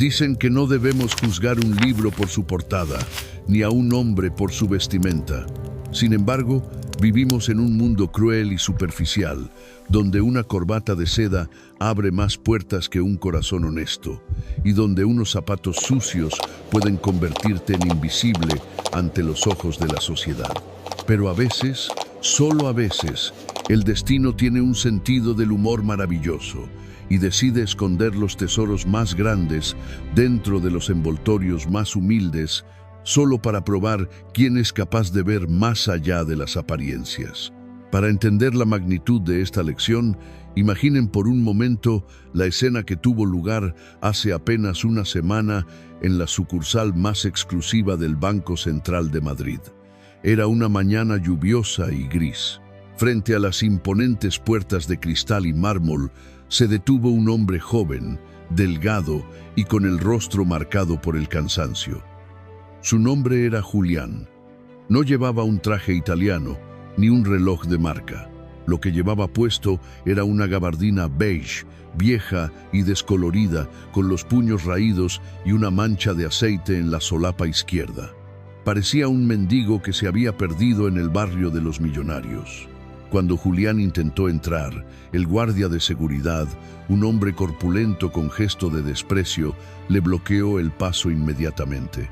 Dicen que no debemos juzgar un libro por su portada, ni a un hombre por su vestimenta. Sin embargo, vivimos en un mundo cruel y superficial, donde una corbata de seda abre más puertas que un corazón honesto, y donde unos zapatos sucios pueden convertirte en invisible ante los ojos de la sociedad. Pero a veces, solo a veces, el destino tiene un sentido del humor maravilloso y decide esconder los tesoros más grandes dentro de los envoltorios más humildes, solo para probar quién es capaz de ver más allá de las apariencias. Para entender la magnitud de esta lección, imaginen por un momento la escena que tuvo lugar hace apenas una semana en la sucursal más exclusiva del Banco Central de Madrid. Era una mañana lluviosa y gris. Frente a las imponentes puertas de cristal y mármol, se detuvo un hombre joven, delgado y con el rostro marcado por el cansancio. Su nombre era Julián. No llevaba un traje italiano, ni un reloj de marca. Lo que llevaba puesto era una gabardina beige, vieja y descolorida, con los puños raídos y una mancha de aceite en la solapa izquierda. Parecía un mendigo que se había perdido en el barrio de los millonarios. Cuando Julián intentó entrar, el guardia de seguridad, un hombre corpulento con gesto de desprecio, le bloqueó el paso inmediatamente.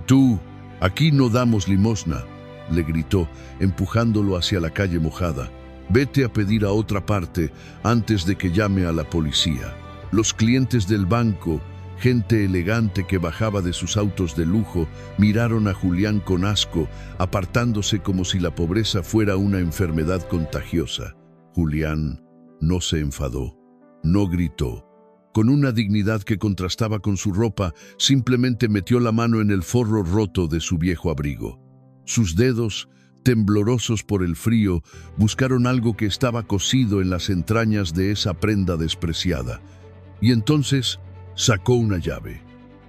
Tú! Aquí no damos limosna, le gritó, empujándolo hacia la calle mojada. Vete a pedir a otra parte antes de que llame a la policía. Los clientes del banco, gente elegante que bajaba de sus autos de lujo, miraron a Julián con asco, apartándose como si la pobreza fuera una enfermedad contagiosa. Julián no se enfadó, no gritó. Con una dignidad que contrastaba con su ropa, simplemente metió la mano en el forro roto de su viejo abrigo. Sus dedos, temblorosos por el frío, buscaron algo que estaba cosido en las entrañas de esa prenda despreciada. Y entonces sacó una llave.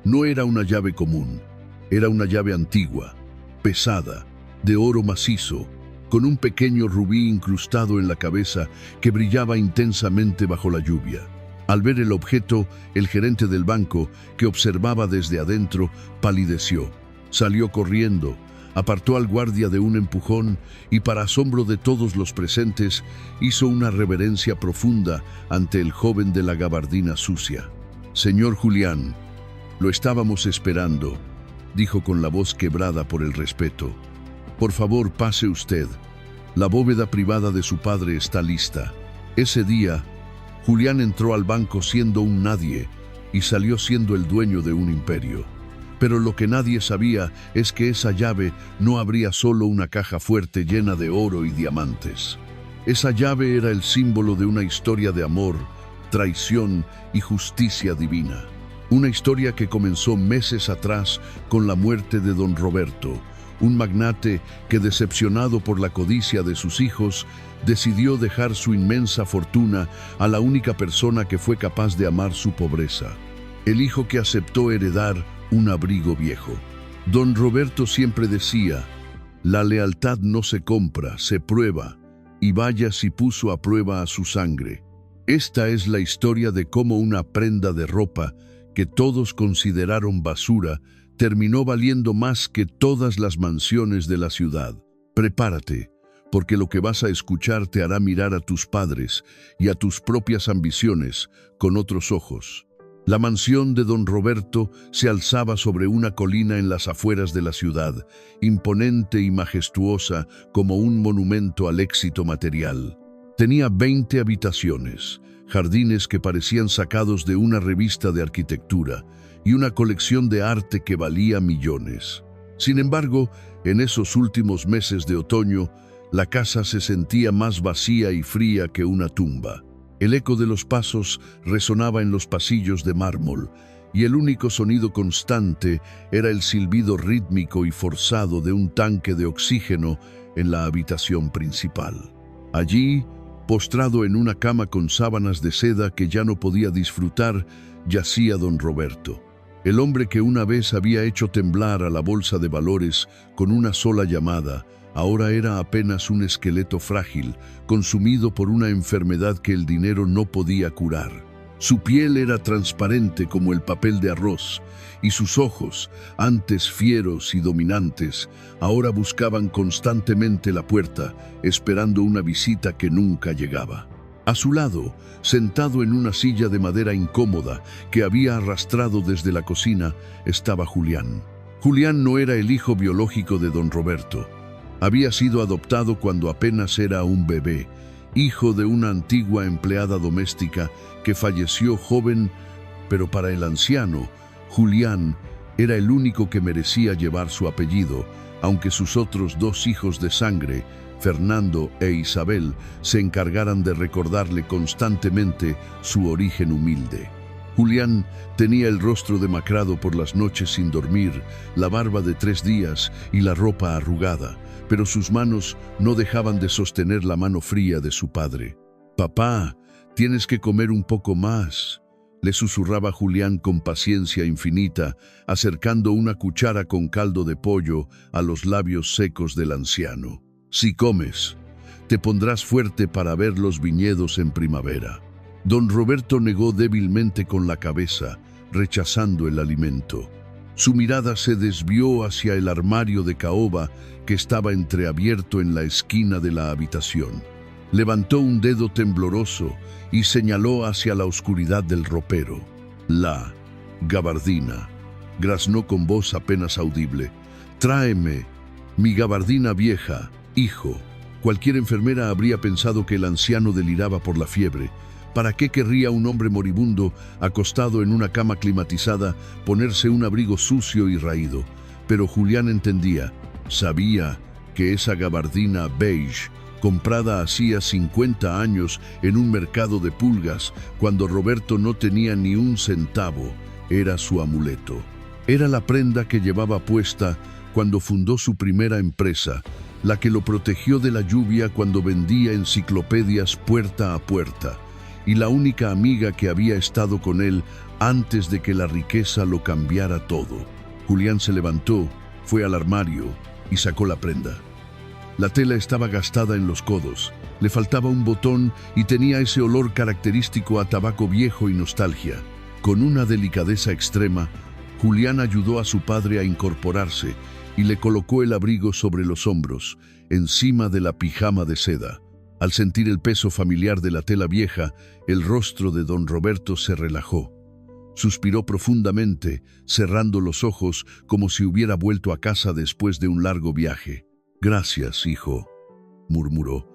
No era una llave común, era una llave antigua, pesada, de oro macizo, con un pequeño rubí incrustado en la cabeza que brillaba intensamente bajo la lluvia. Al ver el objeto, el gerente del banco, que observaba desde adentro, palideció. Salió corriendo, apartó al guardia de un empujón y, para asombro de todos los presentes, hizo una reverencia profunda ante el joven de la gabardina sucia. «Señor Julián, lo estábamos esperando», dijo con la voz quebrada por el respeto. «Por favor, pase usted. La bóveda privada de su padre está lista». Ese día, Julián entró al banco siendo un nadie y salió siendo el dueño de un imperio. Pero lo que nadie sabía es que esa llave no abría solo una caja fuerte llena de oro y diamantes. Esa llave era el símbolo de una historia de amor, traición y justicia divina. Una historia que comenzó meses atrás con la muerte de don Roberto, un magnate que, decepcionado por la codicia de sus hijos, decidió dejar su inmensa fortuna a la única persona que fue capaz de amar su pobreza, el hijo que aceptó heredar un abrigo viejo. Don Roberto siempre decía: «La lealtad no se compra, se prueba», y vaya si puso a prueba a su sangre. Esta es la historia de cómo una prenda de ropa que todos consideraron basura terminó valiendo más que todas las mansiones de la ciudad. Prepárate, porque lo que vas a escuchar te hará mirar a tus padres y a tus propias ambiciones con otros ojos. La mansión de don Roberto se alzaba sobre una colina en las afueras de la ciudad, imponente y majestuosa como un monumento al éxito material. Tenía 20 habitaciones, jardines que parecían sacados de una revista de arquitectura y una colección de arte que valía millones. Sin embargo, en esos últimos meses de otoño, la casa se sentía más vacía y fría que una tumba. El eco de los pasos resonaba en los pasillos de mármol, y el único sonido constante era el silbido rítmico y forzado de un tanque de oxígeno en la habitación principal. Allí, postrado en una cama con sábanas de seda que ya no podía disfrutar, yacía don Roberto, el hombre que una vez había hecho temblar a la bolsa de valores con una sola llamada. Ahora era apenas un esqueleto frágil, consumido por una enfermedad que el dinero no podía curar. Su piel era transparente como el papel de arroz, y sus ojos, antes fieros y dominantes, ahora buscaban constantemente la puerta, esperando una visita que nunca llegaba. A su lado, sentado en una silla de madera incómoda que había arrastrado desde la cocina, estaba Julián. Julián no era el hijo biológico de don Roberto. Había sido adoptado cuando apenas era un bebé, hijo de una antigua empleada doméstica que falleció joven, pero para el anciano, Julián era el único que merecía llevar su apellido, aunque sus otros dos hijos de sangre, Fernando e Isabel, se encargaran de recordarle constantemente su origen humilde. Julián tenía el rostro demacrado por las noches sin dormir, la barba de 3 días y la ropa arrugada, pero sus manos no dejaban de sostener la mano fría de su padre. «Papá, tienes que comer un poco más», le susurraba Julián con paciencia infinita, acercando una cuchara con caldo de pollo a los labios secos del anciano. «Si comes, te pondrás fuerte para ver los viñedos en primavera». Don Roberto negó débilmente con la cabeza, rechazando el alimento. Su mirada se desvió hacia el armario de caoba que estaba entreabierto en la esquina de la habitación. Levantó un dedo tembloroso y señaló hacia la oscuridad del ropero. «La gabardina», graznó con voz apenas audible. «Tráeme mi gabardina vieja, hijo». Cualquier enfermera habría pensado que el anciano deliraba por la fiebre. ¿Para qué querría un hombre moribundo, acostado en una cama climatizada, ponerse un abrigo sucio y raído? Pero Julián entendía, sabía que esa gabardina beige, comprada hacía 50 años en un mercado de pulgas, cuando Roberto no tenía ni un centavo, era su amuleto. Era la prenda que llevaba puesta cuando fundó su primera empresa, la que lo protegió de la lluvia cuando vendía enciclopedias puerta a puerta, y la única amiga que había estado con él antes de que la riqueza lo cambiara todo. Julián se levantó, fue al armario y sacó la prenda. La tela estaba gastada en los codos, le faltaba un botón y tenía ese olor característico a tabaco viejo y nostalgia. Con una delicadeza extrema, Julián ayudó a su padre a incorporarse y le colocó el abrigo sobre los hombros, encima de la pijama de seda. Al sentir el peso familiar de la tela vieja, el rostro de don Roberto se relajó. Suspiró profundamente, cerrando los ojos como si hubiera vuelto a casa después de un largo viaje. «Gracias, hijo», murmuró.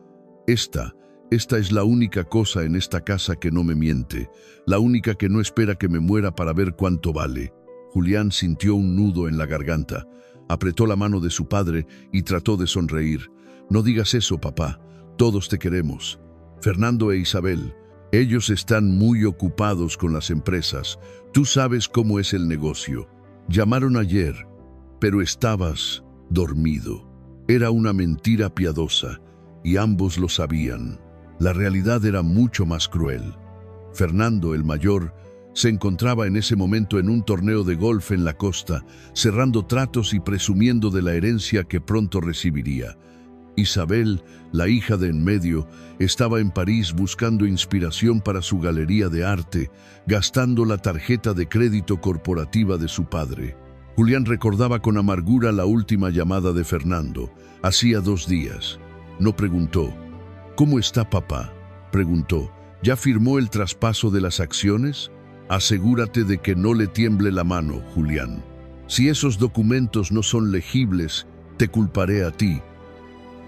Esta es la única cosa en esta casa que no me miente, la única que no espera que me muera para ver cuánto vale». Julián sintió un nudo en la garganta, apretó la mano de su padre y trató de sonreír. «No digas eso, papá. Todos te queremos. Fernando e Isabel, ellos están muy ocupados con las empresas. Tú sabes cómo es el negocio. Llamaron ayer, pero estabas dormido». Era una mentira piadosa, y ambos lo sabían. La realidad era mucho más cruel. Fernando, el mayor, se encontraba en ese momento en un torneo de golf en la costa, cerrando tratos y presumiendo de la herencia que pronto recibiría. Isabel, la hija de en medio, estaba en París buscando inspiración para su galería de arte, gastando la tarjeta de crédito corporativa de su padre. Julián recordaba con amargura la última llamada de Fernando. Hacía 2 días. No preguntó. «¿Cómo está papá?», preguntó. «¿Ya firmó el traspaso de las acciones? Asegúrate de que no le tiemble la mano, Julián. Si esos documentos no son legibles, te culparé a ti».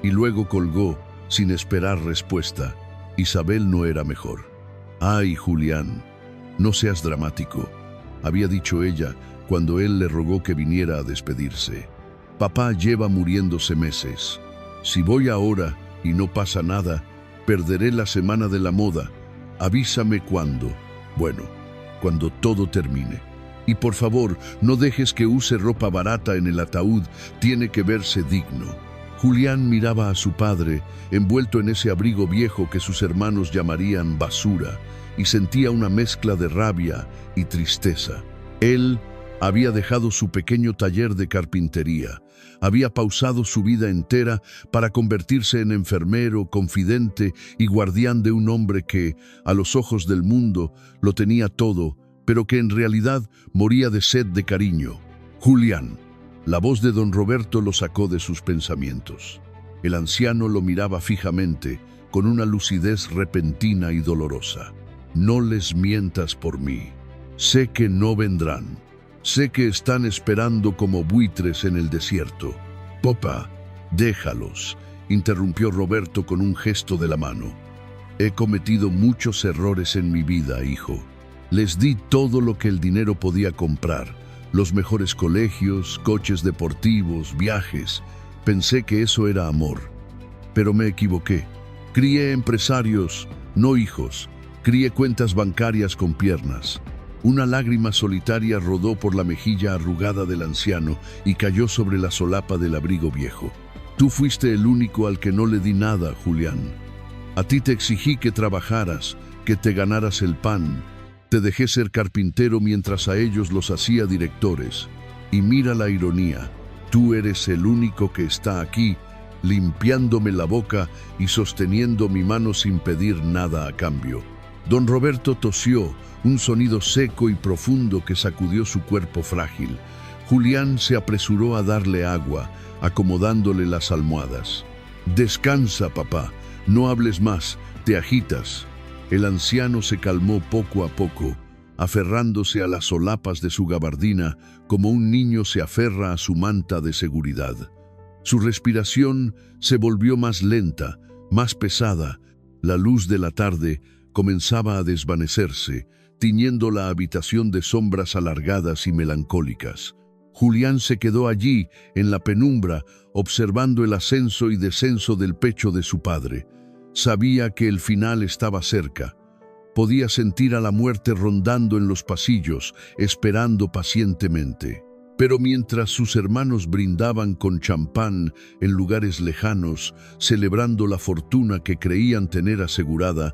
Y luego colgó, sin esperar respuesta. Isabel no era mejor. «Ay, Julián, no seas dramático», había dicho ella cuando él le rogó que viniera a despedirse. «Papá lleva muriéndose meses. Si voy ahora y no pasa nada, perderé la semana de la moda. Avísame cuándo. Bueno, cuando todo termine. Y por favor, no dejes que use ropa barata en el ataúd, tiene que verse digno». Julián miraba a su padre, envuelto en ese abrigo viejo que sus hermanos llamarían basura, y sentía una mezcla de rabia y tristeza. Él Había dejado su pequeño taller de carpintería. Había pausado su vida entera para convertirse en enfermero, confidente y guardián de un hombre que, a los ojos del mundo, lo tenía todo, pero que en realidad moría de sed de cariño. Julián. La voz de don Roberto lo sacó de sus pensamientos. El anciano lo miraba fijamente, con una lucidez repentina y dolorosa. No les mientas por mí. Sé que no vendrán. Sé que están esperando como buitres en el desierto. Papá, déjalos, interrumpió Roberto con un gesto de la mano. He cometido muchos errores en mi vida, hijo. Les di todo lo que el dinero podía comprar, los mejores colegios, coches deportivos, viajes. Pensé que eso era amor. Pero me equivoqué. Crié empresarios, no hijos. Crié cuentas bancarias con piernas. Una lágrima solitaria rodó por la mejilla arrugada del anciano y cayó sobre la solapa del abrigo viejo. Tú fuiste el único al que no le di nada, Julián. A ti te exigí que trabajaras, que te ganaras el pan. Te dejé ser carpintero mientras a ellos los hacía directores. Y mira la ironía, tú eres el único que está aquí, limpiándome la boca y sosteniendo mi mano sin pedir nada a cambio. Don Roberto tosió, un sonido seco y profundo que sacudió su cuerpo frágil. Julián se apresuró a darle agua, acomodándole las almohadas. Descansa, papá, no hables más, te agitas. El anciano se calmó poco a poco, aferrándose a las solapas de su gabardina como un niño se aferra a su manta de seguridad. Su respiración se volvió más lenta, más pesada. La luz de la tarde comenzaba a desvanecerse, tiñendo la habitación de sombras alargadas y melancólicas. Julián se quedó allí, en la penumbra, observando el ascenso y descenso del pecho de su padre. Sabía que el final estaba cerca. Podía sentir a la muerte rondando en los pasillos, esperando pacientemente. Pero mientras sus hermanos brindaban con champán en lugares lejanos, celebrando la fortuna que creían tener asegurada,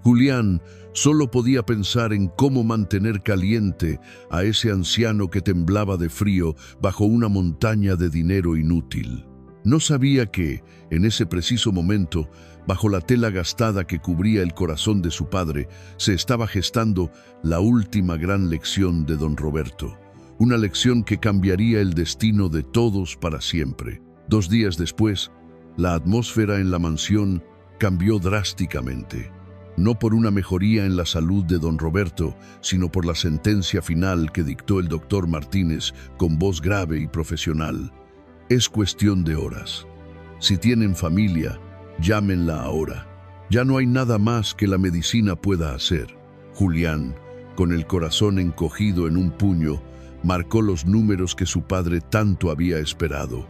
Julián solo podía pensar en cómo mantener caliente a ese anciano que temblaba de frío bajo una montaña de dinero inútil. No sabía que, en ese preciso momento, bajo la tela gastada que cubría el corazón de su padre, se estaba gestando la última gran lección de don Roberto. Una lección que cambiaría el destino de todos para siempre. 2 días después, la atmósfera en la mansión cambió drásticamente. No por una mejoría en la salud de don Roberto, sino por la sentencia final que dictó el doctor Martínez con voz grave y profesional. Es cuestión de horas. Si tienen familia, llámenla ahora. Ya no hay nada más que la medicina pueda hacer. Julián, con el corazón encogido en un puño, marcó los números que su padre tanto había esperado.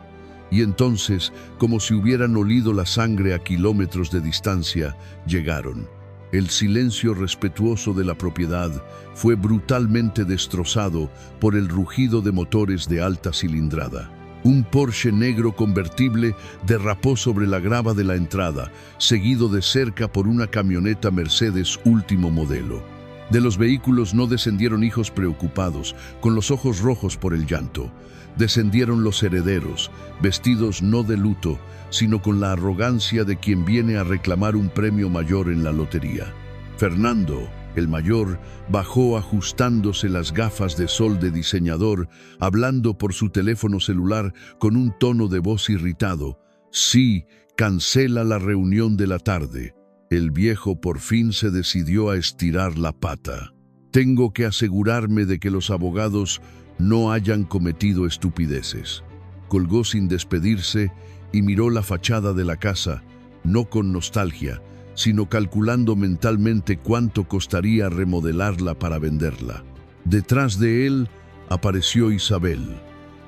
Y entonces, como si hubieran olido la sangre a kilómetros de distancia, llegaron. El silencio respetuoso de la propiedad fue brutalmente destrozado por el rugido de motores de alta cilindrada. Un Porsche negro convertible derrapó sobre la grava de la entrada, seguido de cerca por una camioneta Mercedes último modelo. De los vehículos no descendieron hijos preocupados, con los ojos rojos por el llanto. Descendieron los herederos, vestidos no de luto, sino con la arrogancia de quien viene a reclamar un premio mayor en la lotería. Fernando, el mayor, bajó ajustándose las gafas de sol de diseñador, hablando por su teléfono celular con un tono de voz irritado. Sí, cancela la reunión de la tarde. El viejo por fin se decidió a estirar la pata. Tengo que asegurarme de que los abogados no hayan cometido estupideces. Colgó sin despedirse y miró la fachada de la casa, no con nostalgia, sino calculando mentalmente cuánto costaría remodelarla para venderla. Detrás de él apareció Isabel.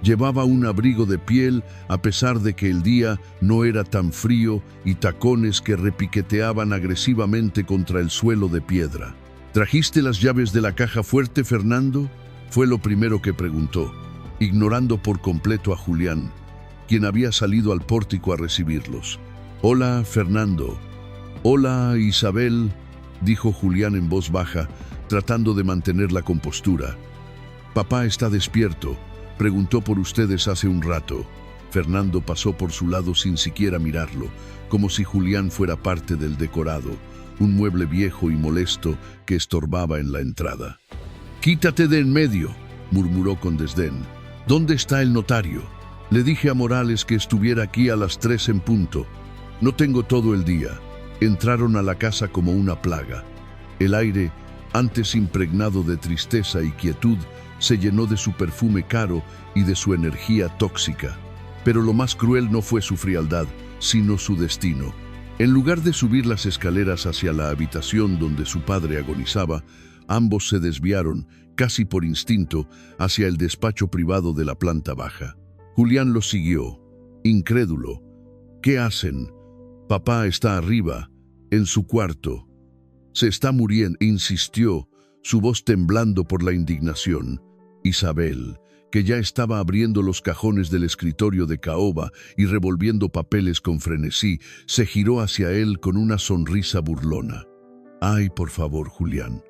Llevaba un abrigo de piel a pesar de que el día no era tan frío y tacones que repiqueteaban agresivamente contra el suelo de piedra. ¿Trajiste las llaves de la caja fuerte, Fernando?, fue lo primero que preguntó, ignorando por completo a Julián, quien había salido al pórtico a recibirlos. «Hola, Fernando». «Hola, Isabel», dijo Julián en voz baja, tratando de mantener la compostura. Papá está despierto. Preguntó por ustedes hace un rato. Fernando pasó por su lado sin siquiera mirarlo, como si Julián fuera parte del decorado, un mueble viejo y molesto que estorbaba en la entrada. «Quítate de en medio», murmuró con desdén. «¿Dónde está el notario? Le dije a Morales que estuviera aquí a las 3 en punto. No tengo todo el día». Entraron a la casa como una plaga. El aire, antes impregnado de tristeza y quietud, se llenó de su perfume caro y de su energía tóxica. Pero lo más cruel no fue su frialdad, sino su destino. En lugar de subir las escaleras hacia la habitación donde su padre agonizaba, ambos se desviaron, casi por instinto, hacia el despacho privado de la planta baja. Julián los siguió, incrédulo. «¿Qué hacen? Papá está arriba, en su cuarto. Se está muriendo», insistió, su voz temblando por la indignación. Isabel, que ya estaba abriendo los cajones del escritorio de caoba y revolviendo papeles con frenesí, se giró hacia él con una sonrisa burlona. «Ay, por favor, Julián,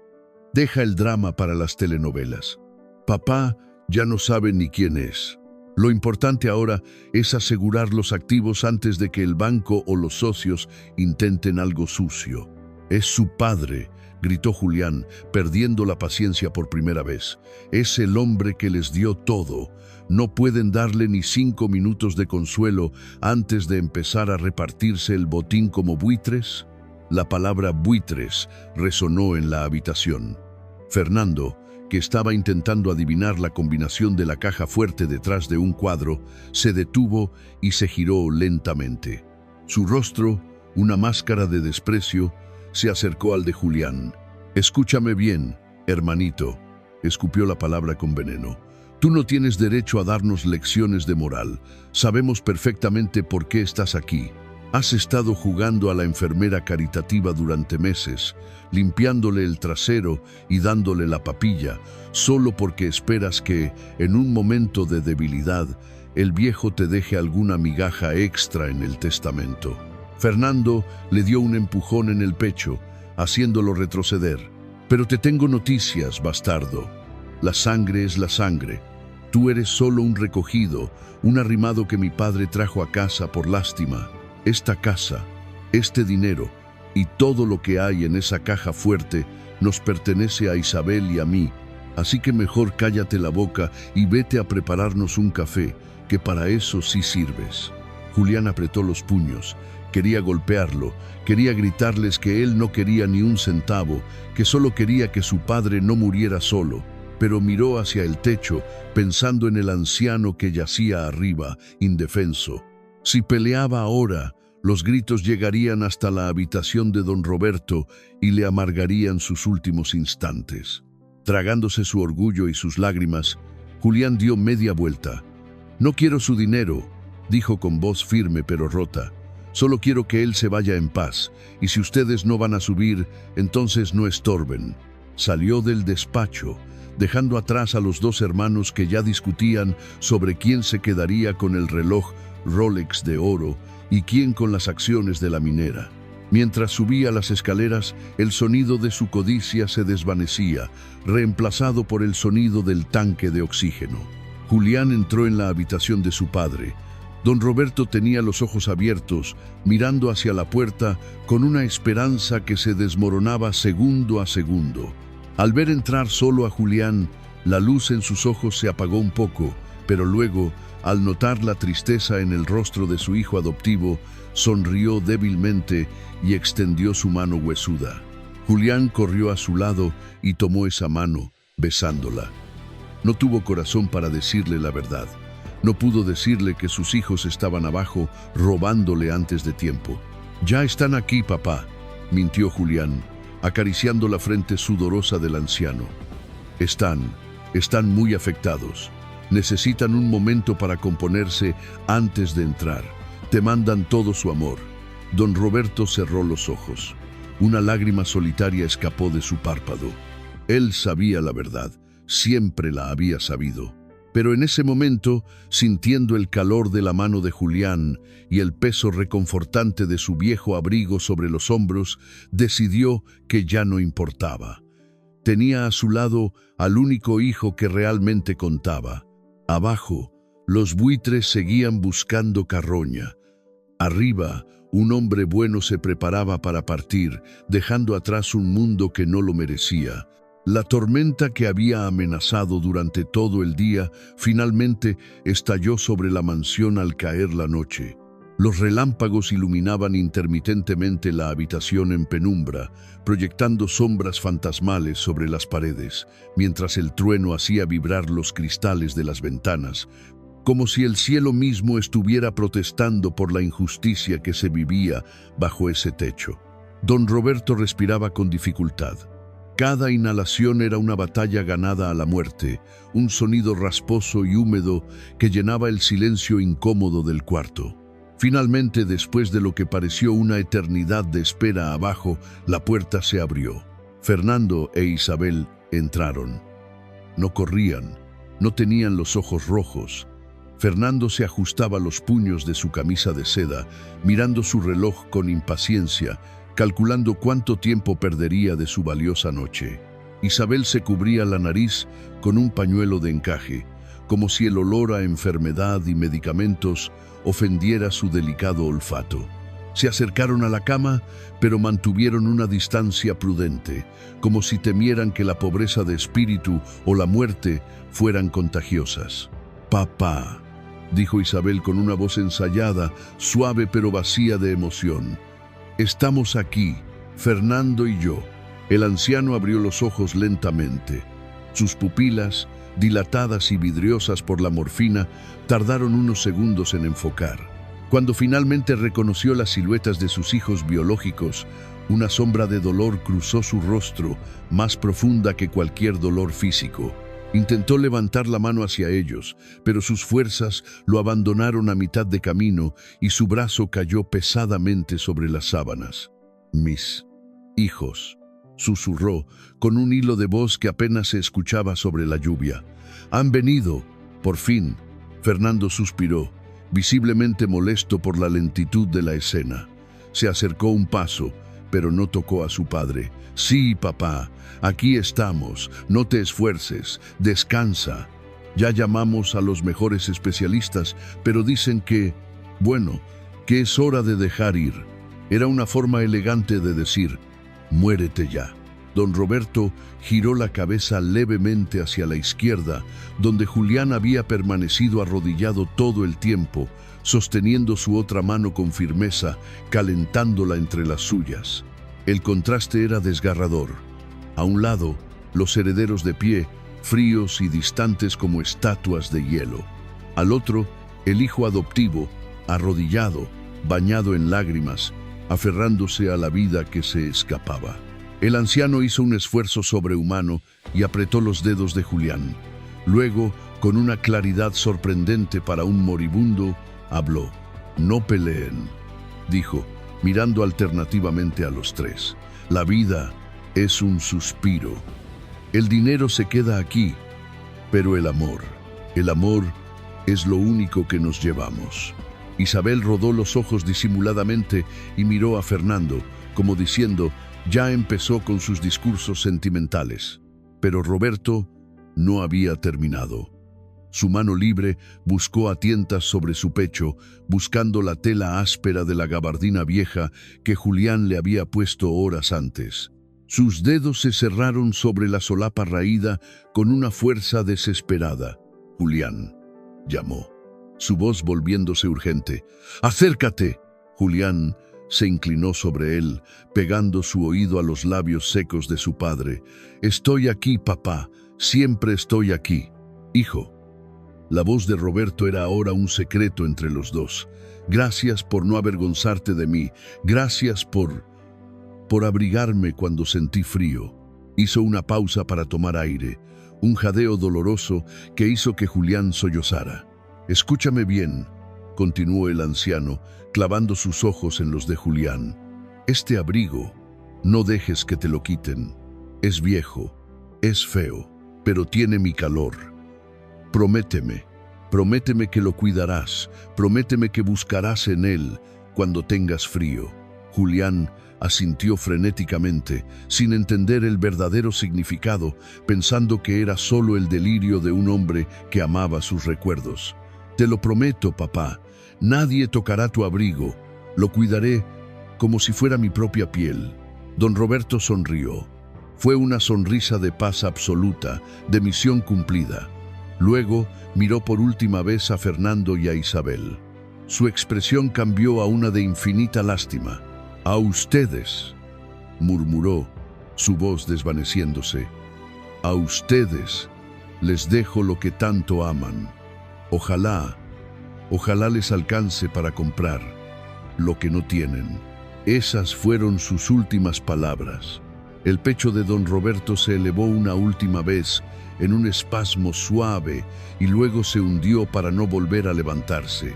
deja el drama para las telenovelas. Papá ya no sabe ni quién es. Lo importante ahora es asegurar los activos antes de que el banco o los socios intenten algo sucio». «Es su padre», gritó Julián, perdiendo la paciencia por primera vez. «Es el hombre que les dio todo. No pueden darle ni 5 minutos de consuelo antes de empezar a repartirse el botín como buitres». La palabra buitres resonó en la habitación. Fernando, que estaba intentando adivinar la combinación de la caja fuerte detrás de un cuadro, se detuvo y se giró lentamente. Su rostro, una máscara de desprecio, se acercó al de Julián. «Escúchame bien, hermanito», escupió la palabra con veneno. «Tú no tienes derecho a darnos lecciones de moral. Sabemos perfectamente por qué estás aquí. Has estado jugando a la enfermera caritativa durante meses, limpiándole el trasero y dándole la papilla, solo porque esperas que, en un momento de debilidad, el viejo te deje alguna migaja extra en el testamento». Fernando le dio un empujón en el pecho, haciéndolo retroceder. «Pero te tengo noticias, bastardo. La sangre es la sangre. Tú eres solo un recogido, un arrimado que mi padre trajo a casa por lástima. Esta casa, este dinero y todo lo que hay en esa caja fuerte nos pertenece a Isabel y a mí. Así que mejor cállate la boca y vete a prepararnos un café, que para eso sí sirves». Julián apretó los puños. Quería golpearlo, quería gritarles que él no quería ni un centavo, que solo quería que su padre no muriera solo, pero miró hacia el techo, pensando en el anciano que yacía arriba, indefenso. Si peleaba ahora, los gritos llegarían hasta la habitación de don Roberto y le amargarían sus últimos instantes. Tragándose su orgullo y sus lágrimas, Julián dio media vuelta. «No quiero su dinero», dijo con voz firme pero rota. «Solo quiero que él se vaya en paz, y si ustedes no van a subir, entonces no estorben». Salió del despacho, dejando atrás a los 2 hermanos que ya discutían sobre quién se quedaría con el reloj Rolex de oro y quién con las acciones de la minera. Mientras subía las escaleras, el sonido de su codicia se desvanecía, reemplazado por el sonido del tanque de oxígeno. Julián entró en la habitación de su padre. Don Roberto tenía los ojos abiertos, mirando hacia la puerta con una esperanza que se desmoronaba segundo a segundo. Al ver entrar solo a Julián, la luz en sus ojos se apagó un poco, pero luego, al notar la tristeza en el rostro de su hijo adoptivo, sonrió débilmente y extendió su mano huesuda. Julián corrió a su lado y tomó esa mano, besándola. No tuvo corazón para decirle la verdad. No pudo decirle que sus hijos estaban abajo, robándole antes de tiempo. «Ya están aquí, papá», mintió Julián, acariciando la frente sudorosa del anciano. Están muy afectados. Necesitan un momento para componerse antes de entrar. Te mandan todo su amor». Don Roberto cerró los ojos. Una lágrima solitaria escapó de su párpado. Él sabía la verdad, siempre la había sabido. Pero en ese momento, sintiendo el calor de la mano de Julián y el peso reconfortante de su viejo abrigo sobre los hombros, decidió que ya no importaba. Tenía a su lado al único hijo que realmente contaba. Abajo, los buitres seguían buscando carroña. Arriba, un hombre bueno se preparaba para partir, dejando atrás un mundo que no lo merecía. La tormenta que había amenazado durante todo el día finalmente estalló sobre la mansión al caer la noche. Los relámpagos iluminaban intermitentemente la habitación en penumbra, proyectando sombras fantasmales sobre las paredes, mientras el trueno hacía vibrar los cristales de las ventanas, como si el cielo mismo estuviera protestando por la injusticia que se vivía bajo ese techo. Don Roberto respiraba con dificultad. Cada inhalación era una batalla ganada a la muerte, un sonido rasposo y húmedo que llenaba el silencio incómodo del cuarto. Finalmente, después de lo que pareció una eternidad de espera abajo, la puerta se abrió. Fernando e Isabel entraron. No corrían, no tenían los ojos rojos. Fernando se ajustaba los puños de su camisa de seda, mirando su reloj con impaciencia, calculando cuánto tiempo perdería de su valiosa noche. Isabel se cubría la nariz con un pañuelo de encaje, como si el olor a enfermedad y medicamentos ofendiera su delicado olfato. Se acercaron a la cama, pero mantuvieron una distancia prudente, como si temieran que la pobreza de espíritu o la muerte fueran contagiosas. «Papá», dijo Isabel con una voz ensayada, suave pero vacía de emoción. «Estamos aquí, Fernando y yo». El anciano abrió los ojos lentamente. Sus pupilas, dilatadas y vidriosas por la morfina, tardaron unos segundos en enfocar. Cuando finalmente reconoció las siluetas de sus hijos biológicos, una sombra de dolor cruzó su rostro, más profunda que cualquier dolor físico. Intentó levantar la mano hacia ellos, pero sus fuerzas lo abandonaron a mitad de camino y su brazo cayó pesadamente sobre las sábanas. «Mis hijos», susurró, con un hilo de voz que apenas se escuchaba sobre la lluvia. «Han venido, por fin». Fernando suspiró, visiblemente molesto por la lentitud de la escena. Se acercó un paso, pero no tocó a su padre. «Sí, papá, aquí estamos, no te esfuerces, descansa. Ya llamamos a los mejores especialistas, pero dicen que, bueno, que es hora de dejar ir». Era una forma elegante de decir, «muérete ya». Don Roberto giró la cabeza levemente hacia la izquierda, donde Julián había permanecido arrodillado todo el tiempo, sosteniendo su otra mano con firmeza, calentándola entre las suyas. El contraste era desgarrador. A un lado, los herederos de pie, fríos y distantes como estatuas de hielo. Al otro, el hijo adoptivo, arrodillado, bañado en lágrimas, aferrándose a la vida que se escapaba. El anciano hizo un esfuerzo sobrehumano y apretó los dedos de Julián. Luego, con una claridad sorprendente para un moribundo, habló. «No peleen», dijo, mirando alternativamente a los tres. «La vida es un suspiro. El dinero se queda aquí, pero el amor es lo único que nos llevamos». Isabel rodó los ojos disimuladamente y miró a Fernando, como diciendo, ya empezó con sus discursos sentimentales. Pero Roberto no había terminado. Su mano libre buscó a tientas sobre su pecho, buscando la tela áspera de la gabardina vieja que Julián le había puesto horas antes. Sus dedos se cerraron sobre la solapa raída con una fuerza desesperada. «Julián», llamó, su voz volviéndose urgente. «¡Acércate!» Julián se inclinó sobre él, pegando su oído a los labios secos de su padre. «Estoy aquí, papá, siempre estoy aquí». «Hijo». La voz de Roberto era ahora un secreto entre los dos. «Gracias por no avergonzarte de mí. Gracias por abrigarme cuando sentí frío». Hizo una pausa para tomar aire, un jadeo doloroso que hizo que Julián sollozara. «Escúchame bien», continuó el anciano, clavando sus ojos en los de Julián. «Este abrigo, no dejes que te lo quiten. Es viejo, es feo, pero tiene mi calor. Prométeme que lo cuidarás, prométeme que buscarás en él cuando tengas frío». Julián asintió frenéticamente, sin entender el verdadero significado, pensando que era solo el delirio de un hombre que amaba sus recuerdos. «Te lo prometo, papá, nadie tocará tu abrigo. Lo cuidaré como si fuera mi propia piel». Don Roberto sonrió. Fue una sonrisa de paz absoluta, de misión cumplida. Luego miró por última vez a Fernando y a Isabel. Su expresión cambió a una de infinita lástima. «A ustedes», murmuró, su voz desvaneciéndose. «A ustedes les dejo lo que tanto aman. Ojalá les alcance para comprar lo que no tienen». Esas fueron sus últimas palabras. El pecho de don Roberto se elevó una última vez en un espasmo suave y luego se hundió para no volver a levantarse.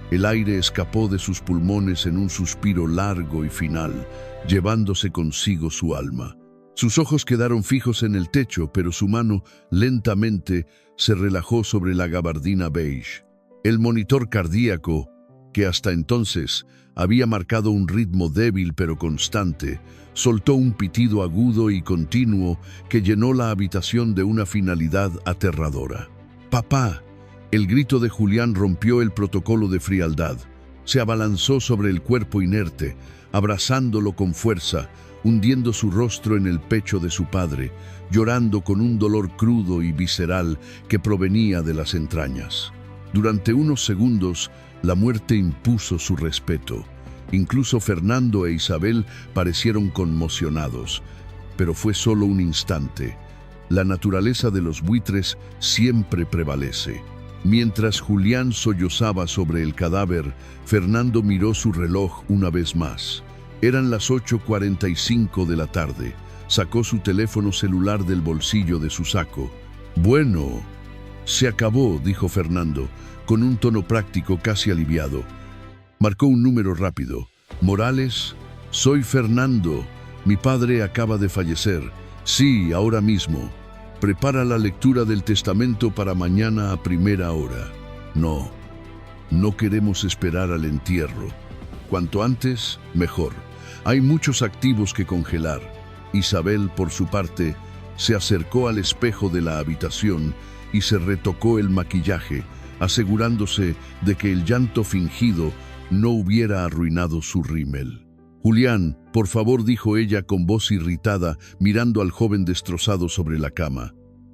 El aire escapó de sus pulmones en un suspiro largo y final, llevándose consigo su alma. Sus ojos quedaron fijos en el techo, pero su mano lentamente se relajó sobre la gabardina beige. El monitor cardíaco, que hasta entonces había marcado un ritmo débil pero constante, soltó un pitido agudo y continuo que llenó la habitación de una finalidad aterradora. «Papá». El grito de Julián rompió el protocolo de frialdad. Se abalanzó sobre el cuerpo inerte, abrazándolo con fuerza, hundiendo su rostro en el pecho de su padre, llorando con un dolor crudo y visceral que provenía de las entrañas. Durante unos segundos, la muerte impuso su respeto. Incluso Fernando e Isabel parecieron conmocionados, pero fue solo un instante. La naturaleza de los buitres siempre prevalece. Mientras Julián sollozaba sobre el cadáver, Fernando miró su reloj una vez más. Eran las 8:45 de la tarde. Sacó su teléfono celular del bolsillo de su saco. «Bueno, se acabó», dijo Fernando, con un tono práctico casi aliviado. Marcó un número rápido. «Morales, soy Fernando. Mi padre acaba de fallecer. Sí, ahora mismo. Prepara la lectura del testamento para mañana a primera hora». No queremos esperar al entierro. Cuanto antes, mejor. Hay muchos activos que congelar. Isabel, por su parte, se acercó al espejo de la habitación y se retocó el maquillaje, asegurándose de que el llanto fingido no hubiera arruinado su rímel. «Julián, por favor», dijo ella con voz irritada, mirando al joven destrozado sobre la cama.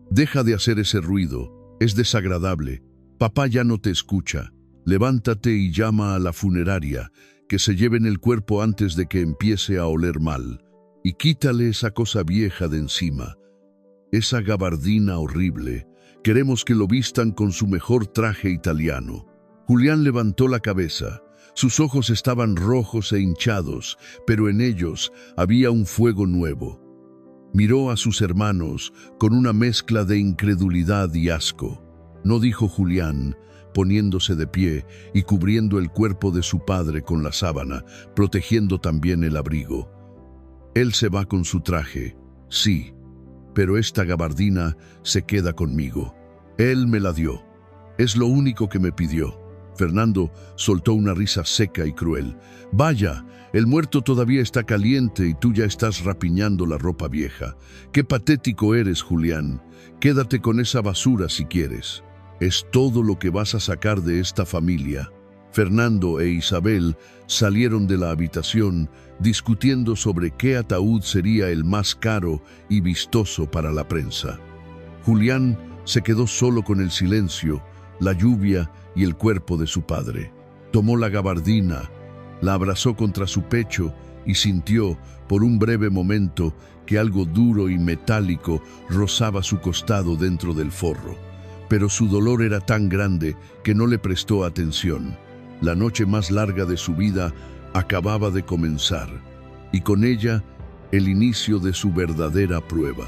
«Deja de hacer ese ruido. Es desagradable. Papá ya no te escucha. Levántate y llama a la funeraria, que se lleven el cuerpo antes de que empiece a oler mal. Y quítale esa cosa vieja de encima. Esa gabardina horrible. Queremos que lo vistan con su mejor traje italiano». Julián levantó la cabeza. Sus ojos estaban rojos e hinchados, pero en ellos había un fuego nuevo. Miró a sus hermanos con una mezcla de incredulidad y asco. «No», dijo Julián, poniéndose de pie y cubriendo el cuerpo de su padre con la sábana, protegiendo también el abrigo. «Él se va con su traje, sí, pero esta gabardina se queda conmigo. Él me la dio. Es lo único que me pidió». Fernando soltó una risa seca y cruel. «Vaya, el muerto todavía está caliente y tú ya estás rapiñando la ropa vieja. Qué patético eres, Julián. Quédate con esa basura si quieres. Es todo lo que vas a sacar de esta familia». Fernando e Isabel salieron de la habitación discutiendo sobre qué ataúd sería el más caro y vistoso para la prensa. Julián se quedó solo con el silencio, la lluvia y el cuerpo de su padre. Tomó la gabardina, la abrazó contra su pecho y sintió, por un breve momento, que algo duro y metálico rozaba su costado dentro del forro. Pero su dolor era tan grande que no le prestó atención. La noche más larga de su vida acababa de comenzar, y con ella el inicio de su verdadera prueba.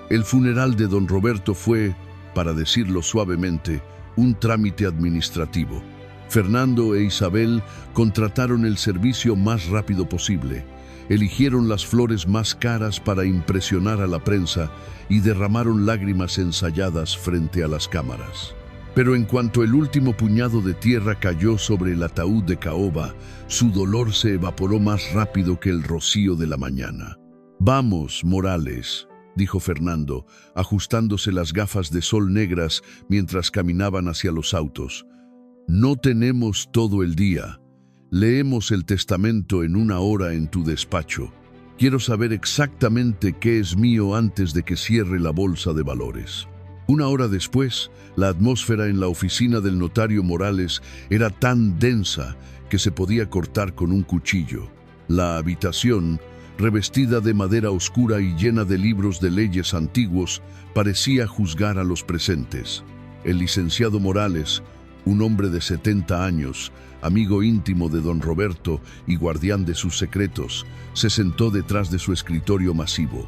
El funeral de don Roberto fue, para decirlo suavemente, un trámite administrativo. Fernando e Isabel contrataron el servicio más rápido posible, eligieron las flores más caras para impresionar a la prensa y derramaron lágrimas ensayadas frente a las cámaras. Pero en cuanto el último puñado de tierra cayó sobre el ataúd de caoba, su dolor se evaporó más rápido que el rocío de la mañana. «Vamos, Morales», dijo Fernando, ajustándose las gafas de sol negras mientras caminaban hacia los autos. «No tenemos todo el día. Leemos el testamento en 1 hora en tu despacho. Quiero saber exactamente qué es mío antes de que cierre la bolsa de valores». 1 hora después, la atmósfera en la oficina del notario Morales era tan densa que se podía cortar con un cuchillo. La habitación, revestida de madera oscura y llena de libros de leyes antiguos, parecía juzgar a los presentes. El licenciado Morales, un hombre de 70 años, amigo íntimo de don Roberto y guardián de sus secretos, se sentó detrás de su escritorio masivo.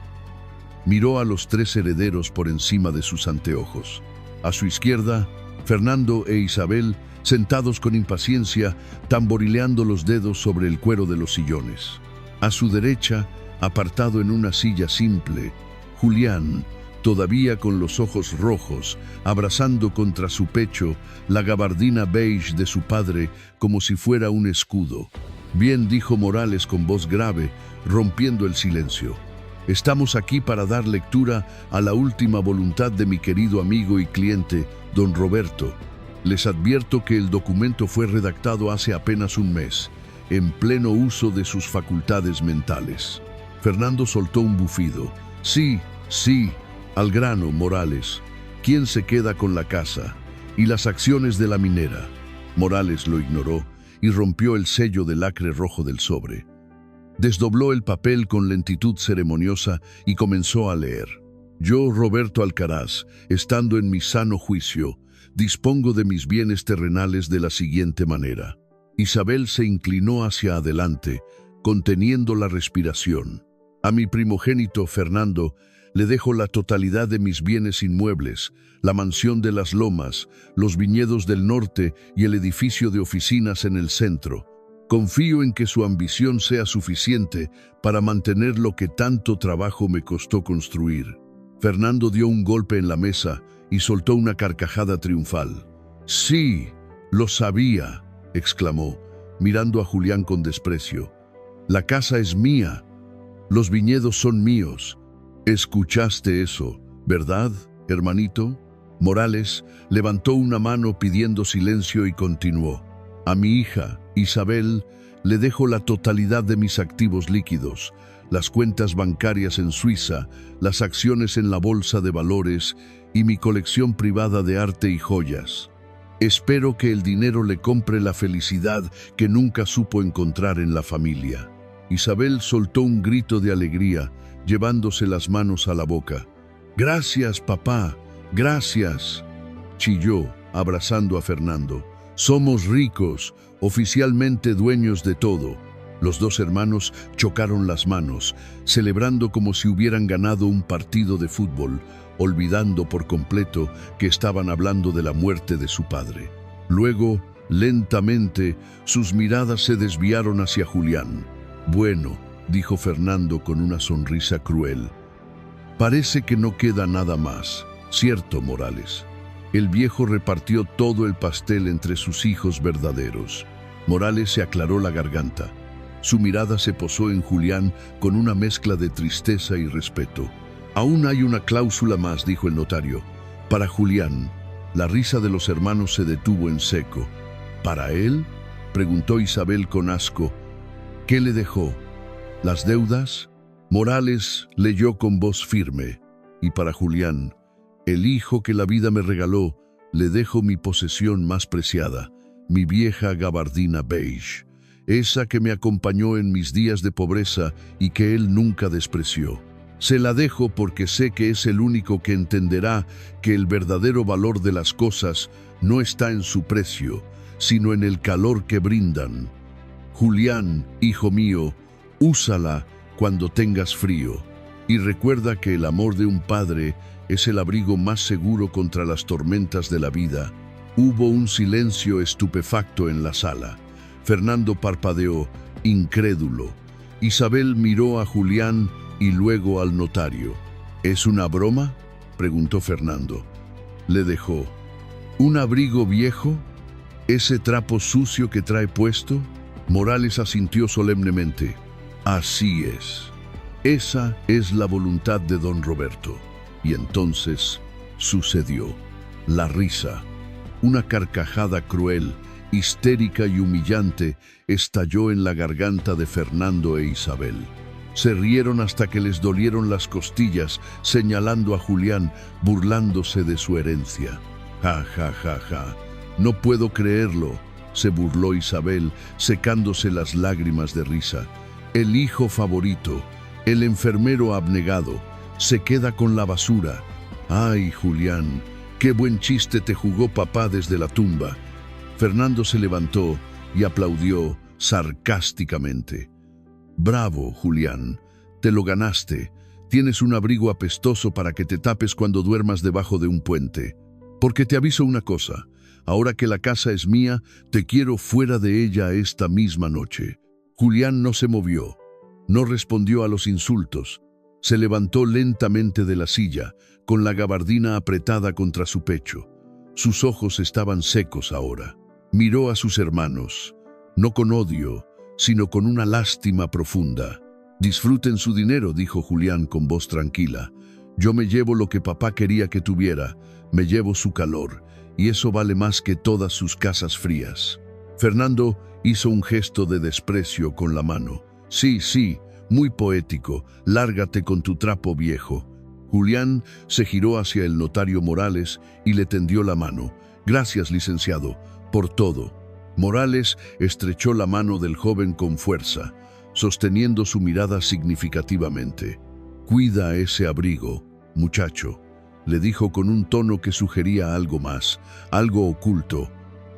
Miró a los 3 herederos por encima de sus anteojos. A su izquierda, Fernando e Isabel, sentados con impaciencia, tamborileando los dedos sobre el cuero de los sillones. A su derecha, apartado en una silla simple, Julián, todavía con los ojos rojos, abrazando contra su pecho la gabardina beige de su padre como si fuera un escudo. «Bien», dijo Morales con voz grave, rompiendo el silencio. «Estamos aquí para dar lectura a la última voluntad de mi querido amigo y cliente, don Roberto. Les advierto que el documento fue redactado hace apenas 1 mes, en pleno uso de sus facultades mentales». Fernando soltó un bufido. «Sí, sí, al grano, Morales. ¿Quién se queda con la casa? ¿Y las acciones de la minera?». Morales lo ignoró y rompió el sello de lacre rojo del sobre. Desdobló el papel con lentitud ceremoniosa y comenzó a leer. «Yo, Roberto Alcaraz, estando en mi sano juicio, dispongo de mis bienes terrenales de la siguiente manera». Isabel se inclinó hacia adelante, conteniendo la respiración. «A mi primogénito, Fernando, le dejo la totalidad de mis bienes inmuebles, la mansión de las Lomas, los viñedos del norte y el edificio de oficinas en el centro. Confío en que su ambición sea suficiente para mantener lo que tanto trabajo me costó construir». Fernando dio un golpe en la mesa y soltó una carcajada triunfal. «Sí, lo sabía», exclamó, mirando a Julián con desprecio. «La casa es mía. Los viñedos son míos. Escuchaste eso, ¿verdad, hermanito?». Morales levantó una mano pidiendo silencio y continuó. «A mi hija, Isabel, le dejo la totalidad de mis activos líquidos, las cuentas bancarias en Suiza, las acciones en la bolsa de valores y mi colección privada de arte y joyas. Espero que el dinero le compre la felicidad que nunca supo encontrar en la familia». Isabel soltó un grito de alegría, llevándose las manos a la boca. «Gracias, papá, gracias», chilló, abrazando a Fernando. «Somos ricos, oficialmente dueños de todo». Los 2 hermanos chocaron las manos, celebrando como si hubieran ganado un partido de fútbol, olvidando por completo que estaban hablando de la muerte de su padre. Luego, lentamente, sus miradas se desviaron hacia Julián. «Bueno», dijo Fernando con una sonrisa cruel, «parece que no queda nada más, ¿cierto, Morales?». El viejo repartió todo el pastel entre sus hijos verdaderos. Morales se aclaró la garganta. Su mirada se posó en Julián con una mezcla de tristeza y respeto. «Aún hay una cláusula más», dijo el notario. «Para Julián». La risa de los hermanos se detuvo en seco. «¿Para él?», preguntó Isabel con asco. «¿Qué le dejó? ¿Las deudas?». Morales leyó con voz firme. «Y para Julián, el hijo que la vida me regaló, le dejo mi posesión más preciada, mi vieja gabardina beige, esa que me acompañó en mis días de pobreza y que él nunca despreció. Se la dejo porque sé que es el único que entenderá que el verdadero valor de las cosas no está en su precio, sino en el calor que brindan. Julián, hijo mío, úsala cuando tengas frío, y recuerda que el amor de un padre es el abrigo más seguro contra las tormentas de la vida». Hubo un silencio estupefacto en la sala. Fernando parpadeó, incrédulo. Isabel miró a Julián y luego al notario. «¿Es una broma?», preguntó Fernando. Le dejó. ¿Un abrigo viejo? ¿Ese trapo sucio que trae puesto? Morales asintió solemnemente. Así es. Esa es la voluntad de don Roberto. Y entonces sucedió. La risa, una carcajada cruel, histérica y humillante, estalló en la garganta de Fernando e Isabel. Se rieron hasta que les dolieron las costillas, señalando a Julián, burlándose de su herencia. Ja, ja, ja, ja. No puedo creerlo, se burló Isabel, secándose las lágrimas de risa. El hijo favorito, el enfermero abnegado, se queda con la basura. Ay, Julián, qué buen chiste te jugó papá desde la tumba. Fernando se levantó y aplaudió sarcásticamente. Bravo, Julián, te lo ganaste. Tienes un abrigo apestoso para que te tapes cuando duermas debajo de un puente. Porque te aviso una cosa, ahora que la casa es mía, te quiero fuera de ella esta misma noche. Julián no se movió, no respondió a los insultos. Se levantó lentamente de la silla, con la gabardina apretada contra su pecho. Sus ojos estaban secos ahora. Miró a sus hermanos, no con odio, sino con una lástima profunda. Disfruten su dinero, dijo Julián con voz tranquila. Yo me llevo lo que papá quería que tuviera, me llevo su calor, y eso vale más que todas sus casas frías. Fernando hizo un gesto de desprecio con la mano. Sí, sí, muy poético, lárgate con tu trapo viejo. Julián se giró hacia el notario Morales y le tendió la mano. Gracias, licenciado, por todo. Morales estrechó la mano del joven con fuerza, sosteniendo su mirada significativamente. Cuida ese abrigo, muchacho, le dijo con un tono que sugería algo más, algo oculto.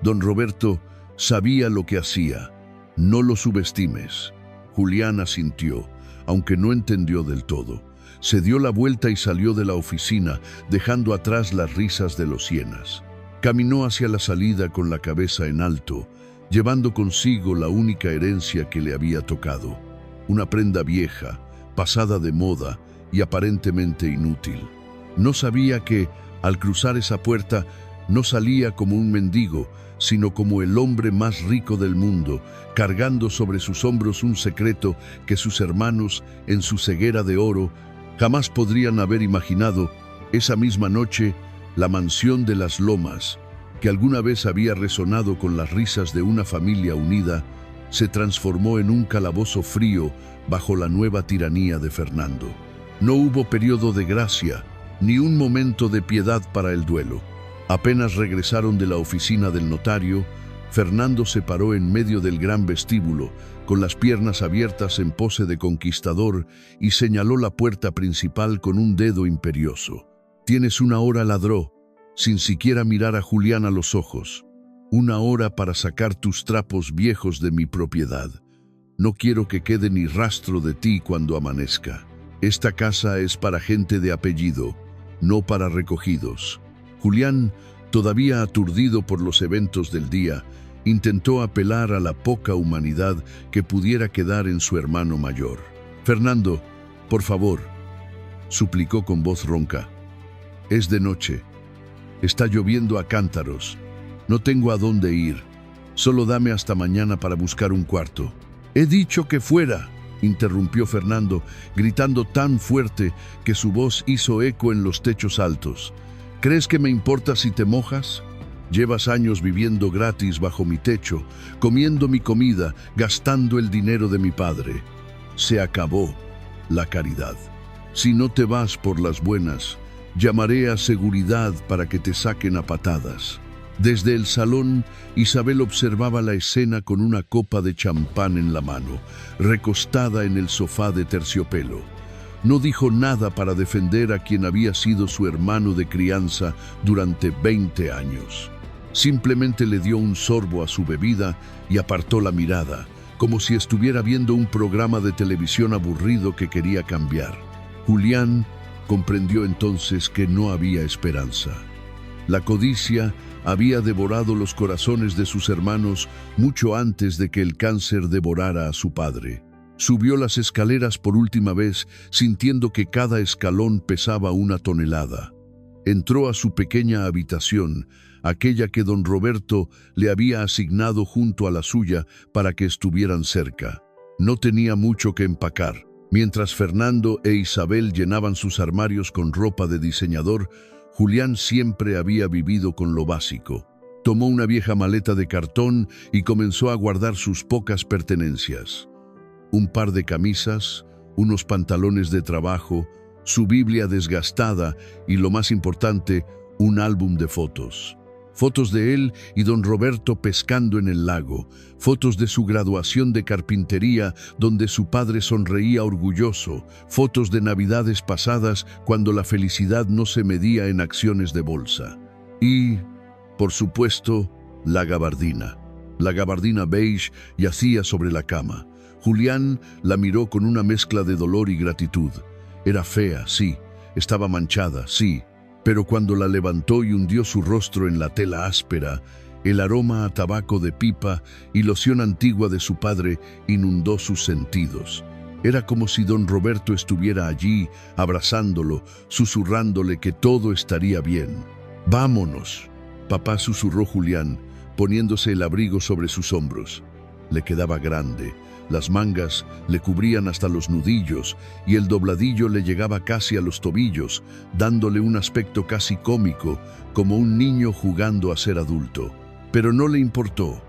Don Roberto sabía lo que hacía. No lo subestimes. Julián asintió, aunque no entendió del todo. Se dio la vuelta y salió de la oficina, dejando atrás las risas de los hienas. Caminó hacia la salida con la cabeza en alto, llevando consigo la única herencia que le había tocado, una prenda vieja, pasada de moda y aparentemente inútil. No sabía que, al cruzar esa puerta, no salía como un mendigo, sino como el hombre más rico del mundo, cargando sobre sus hombros un secreto que sus hermanos, en su ceguera de oro, jamás podrían haber imaginado. Esa misma noche, la mansión de las Lomas, que alguna vez había resonado con las risas de una familia unida, se transformó en un calabozo frío bajo la nueva tiranía de Fernando. No hubo periodo de gracia, ni un momento de piedad para el duelo. Apenas regresaron de la oficina del notario, Fernando se paró en medio del gran vestíbulo, con las piernas abiertas en pose de conquistador, y señaló la puerta principal con un dedo imperioso. «Tienes una hora», ladró, sin siquiera mirar a Julián a los ojos. «Una hora para sacar tus trapos viejos de mi propiedad. No quiero que quede ni rastro de ti cuando amanezca. Esta casa es para gente de apellido, no para recogidos». Julián, todavía aturdido por los eventos del día, intentó apelar a la poca humanidad que pudiera quedar en su hermano mayor. «Fernando, por favor», suplicó con voz ronca. «Es de noche. Está lloviendo a cántaros. No tengo a dónde ir. Solo dame hasta mañana para buscar un cuarto». «He dicho que fuera», interrumpió Fernando, gritando tan fuerte que su voz hizo eco en los techos altos. «¿Crees que me importa si te mojas? Llevas años viviendo gratis bajo mi techo, comiendo mi comida, gastando el dinero de mi padre. Se acabó la caridad. Si no te vas por las buenas, llamaré a seguridad para que te saquen a patadas». Desde el salón, Isabel observaba la escena con una copa de champán en la mano, recostada en el sofá de terciopelo. No dijo nada para defender a quien había sido su hermano de crianza durante 20 años. Simplemente le dio un sorbo a su bebida y apartó la mirada, como si estuviera viendo un programa de televisión aburrido que quería cambiar. Julián comprendió entonces que no había esperanza. La codicia había devorado los corazones de sus hermanos mucho antes de que el cáncer devorara a su padre. Subió las escaleras por última vez, sintiendo que cada escalón pesaba una tonelada. Entró a su pequeña habitación, aquella que don Roberto le había asignado junto a la suya para que estuvieran cerca. No tenía mucho que empacar. Mientras Fernando e Isabel llenaban sus armarios con ropa de diseñador, Julián siempre había vivido con lo básico. Tomó una vieja maleta de cartón y comenzó a guardar sus pocas pertenencias. Un par de camisas, unos pantalones de trabajo, su Biblia desgastada y, lo más importante, un álbum de fotos. Fotos de él y don Roberto pescando en el lago, fotos de su graduación de carpintería donde su padre sonreía orgulloso, fotos de navidades pasadas cuando la felicidad no se medía en acciones de bolsa. Y, por supuesto, la gabardina. La gabardina beige yacía sobre la cama. Julián la miró con una mezcla de dolor y gratitud. Era fea, sí, estaba manchada, sí, pero cuando la levantó y hundió su rostro en la tela áspera, el aroma a tabaco de pipa y loción antigua de su padre inundó sus sentidos. Era como si don Roberto estuviera allí, abrazándolo, susurrándole que todo estaría bien. «Vámonos», papá, susurró Julián, poniéndose el abrigo sobre sus hombros. Le quedaba grande. Las mangas le cubrían hasta los nudillos y el dobladillo le llegaba casi a los tobillos, dándole un aspecto casi cómico, como un niño jugando a ser adulto. Pero no le importó.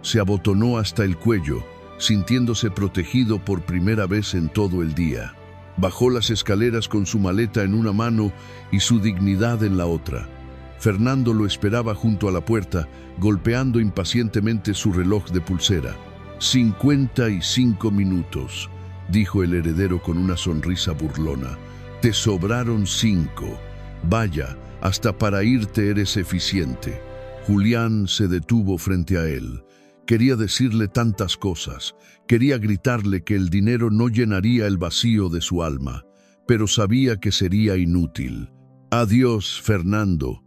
Se abotonó hasta el cuello, sintiéndose protegido por primera vez en todo el día. Bajó las escaleras con su maleta en una mano y su dignidad en la otra. Fernando lo esperaba junto a la puerta, golpeando impacientemente su reloj de pulsera. 55 minutos, dijo el heredero con una sonrisa burlona. Te sobraron 5. Vaya, hasta para irte eres eficiente. Julián se detuvo frente a él. Quería decirle tantas cosas. Quería gritarle que el dinero no llenaría el vacío de su alma, pero sabía que sería inútil. Adiós, Fernando.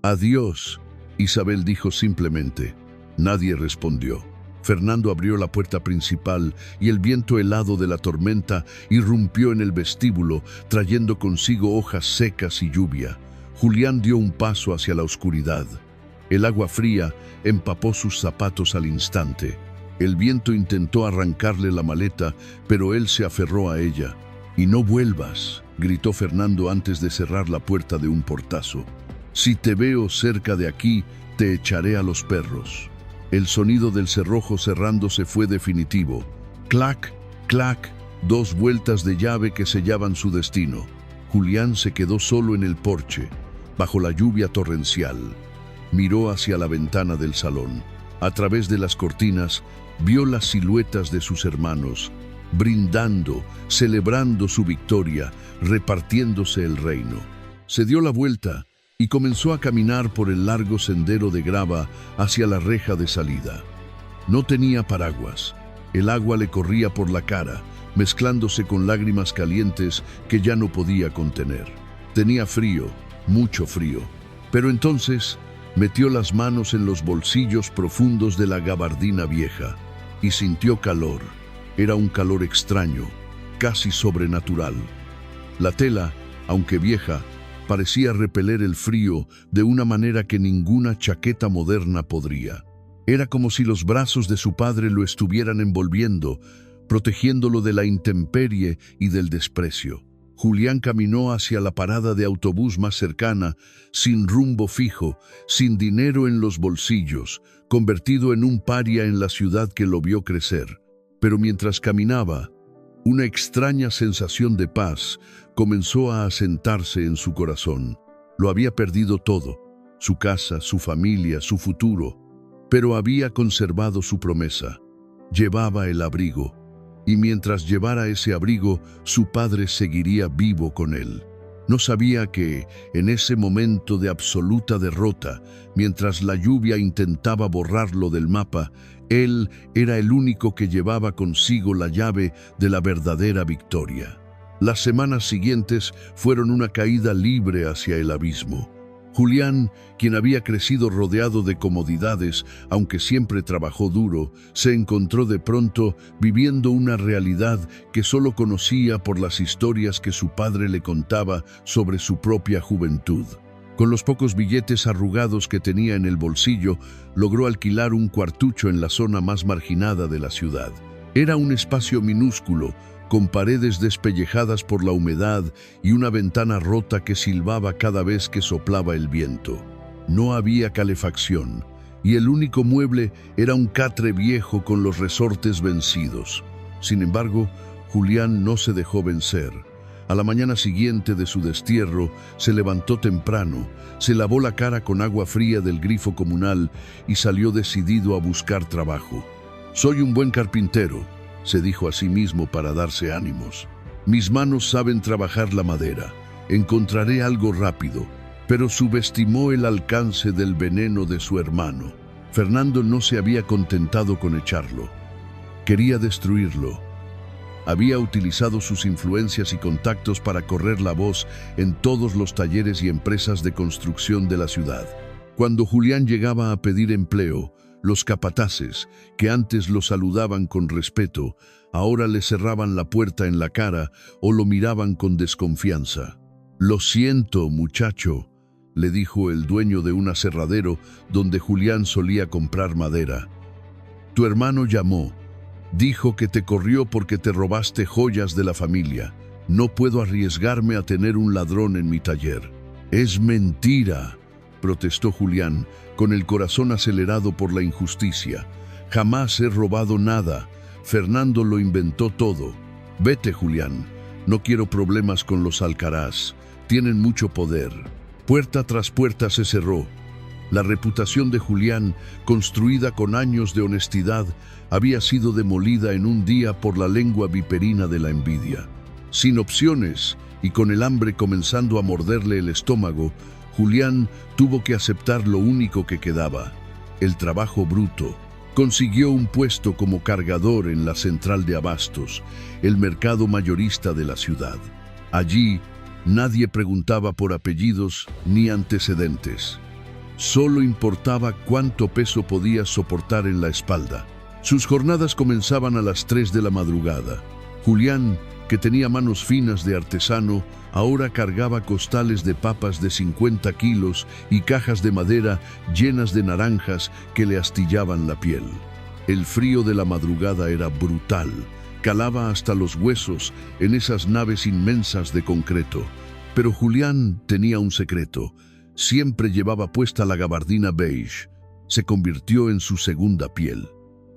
Adiós, Isabel dijo simplemente. Nadie respondió. Fernando abrió la puerta principal y el viento helado de la tormenta irrumpió en el vestíbulo, trayendo consigo hojas secas y lluvia. Julián dio un paso hacia la oscuridad. El agua fría empapó sus zapatos al instante. El viento intentó arrancarle la maleta, pero él se aferró a ella. «Y no vuelvas», gritó Fernando antes de cerrar la puerta de un portazo. «Si te veo cerca de aquí, te echaré a los perros». El sonido del cerrojo cerrándose fue definitivo. Clac, clac, 2 vueltas de llave que sellaban su destino. Julián se quedó solo en el porche, bajo la lluvia torrencial. Miró hacia la ventana del salón. A través de las cortinas, vio las siluetas de sus hermanos, brindando, celebrando su victoria, repartiéndose el reino. Se dio la vuelta y comenzó a caminar por el largo sendero de grava hacia la reja de salida. No tenía paraguas. El agua le corría por la cara, mezclándose con lágrimas calientes que ya no podía contener. Tenía frío, mucho frío, pero entonces metió las manos en los bolsillos profundos de la gabardina vieja y sintió calor. Era un calor extraño, casi sobrenatural. La tela, aunque vieja, parecía repeler el frío de una manera que ninguna chaqueta moderna podría. Era como si los brazos de su padre lo estuvieran envolviendo, protegiéndolo de la intemperie y del desprecio. Julián caminó hacia la parada de autobús más cercana, sin rumbo fijo, sin dinero en los bolsillos, convertido en un paria en la ciudad que lo vio crecer. Pero mientras caminaba, una extraña sensación de paz comenzó a asentarse en su corazón. Lo había perdido todo, su casa, su familia, su futuro, pero había conservado su promesa. Llevaba el abrigo, y mientras llevara ese abrigo, su padre seguiría vivo con él. No sabía que, en ese momento de absoluta derrota, mientras la lluvia intentaba borrarlo del mapa, él era el único que llevaba consigo la llave de la verdadera victoria. Las semanas siguientes fueron una caída libre hacia el abismo. Julián, quien había crecido rodeado de comodidades, aunque siempre trabajó duro, se encontró de pronto viviendo una realidad que solo conocía por las historias que su padre le contaba sobre su propia juventud. Con los pocos billetes arrugados que tenía en el bolsillo, logró alquilar un cuartucho en la zona más marginada de la ciudad. Era un espacio minúsculo, con paredes despellejadas por la humedad y una ventana rota que silbaba cada vez que soplaba el viento. No había calefacción, y el único mueble era un catre viejo con los resortes vencidos. Sin embargo, Julián no se dejó vencer. A la mañana siguiente de su destierro, se levantó temprano, se lavó la cara con agua fría del grifo comunal y salió decidido a buscar trabajo. «Soy un buen carpintero», se dijo a sí mismo para darse ánimos. «Mis manos saben trabajar la madera. Encontraré algo rápido». Pero subestimó el alcance del veneno de su hermano. Fernando no se había contentado con echarlo. Quería destruirlo. Había utilizado sus influencias y contactos para correr la voz en todos los talleres y empresas de construcción de la ciudad. Cuando Julián llegaba a pedir empleo, los capataces, que antes lo saludaban con respeto, ahora le cerraban la puerta en la cara o lo miraban con desconfianza. «Lo siento, muchacho», le dijo el dueño de un aserradero donde Julián solía comprar madera. «Tu hermano llamó. Dijo que te corrió porque te robaste joyas de la familia. No puedo arriesgarme a tener un ladrón en mi taller». «Es mentira», protestó Julián, con el corazón acelerado por la injusticia. «Jamás he robado nada. Fernando lo inventó todo. Vete, Julián. No quiero problemas con los Alcaraz. Tienen mucho poder». Puerta tras puerta se cerró. La reputación de Julián, construida con años de honestidad, había sido demolida en un día por la lengua viperina de la envidia. Sin opciones y con el hambre comenzando a morderle el estómago, Julián tuvo que aceptar lo único que quedaba: el trabajo bruto. Consiguió un puesto como cargador en la central de abastos, el mercado mayorista de la ciudad. Allí, nadie preguntaba por apellidos ni antecedentes. Solo importaba cuánto peso podía soportar en la espalda. Sus jornadas comenzaban a las 3 de la madrugada. Julián, que tenía manos finas de artesano, ahora cargaba costales de papas de 50 kilos y cajas de madera llenas de naranjas que le astillaban la piel. El frío de la madrugada era brutal. Calaba hasta los huesos en esas naves inmensas de concreto. Pero Julián tenía un secreto. Siempre llevaba puesta la gabardina beige. Se convirtió en su segunda piel.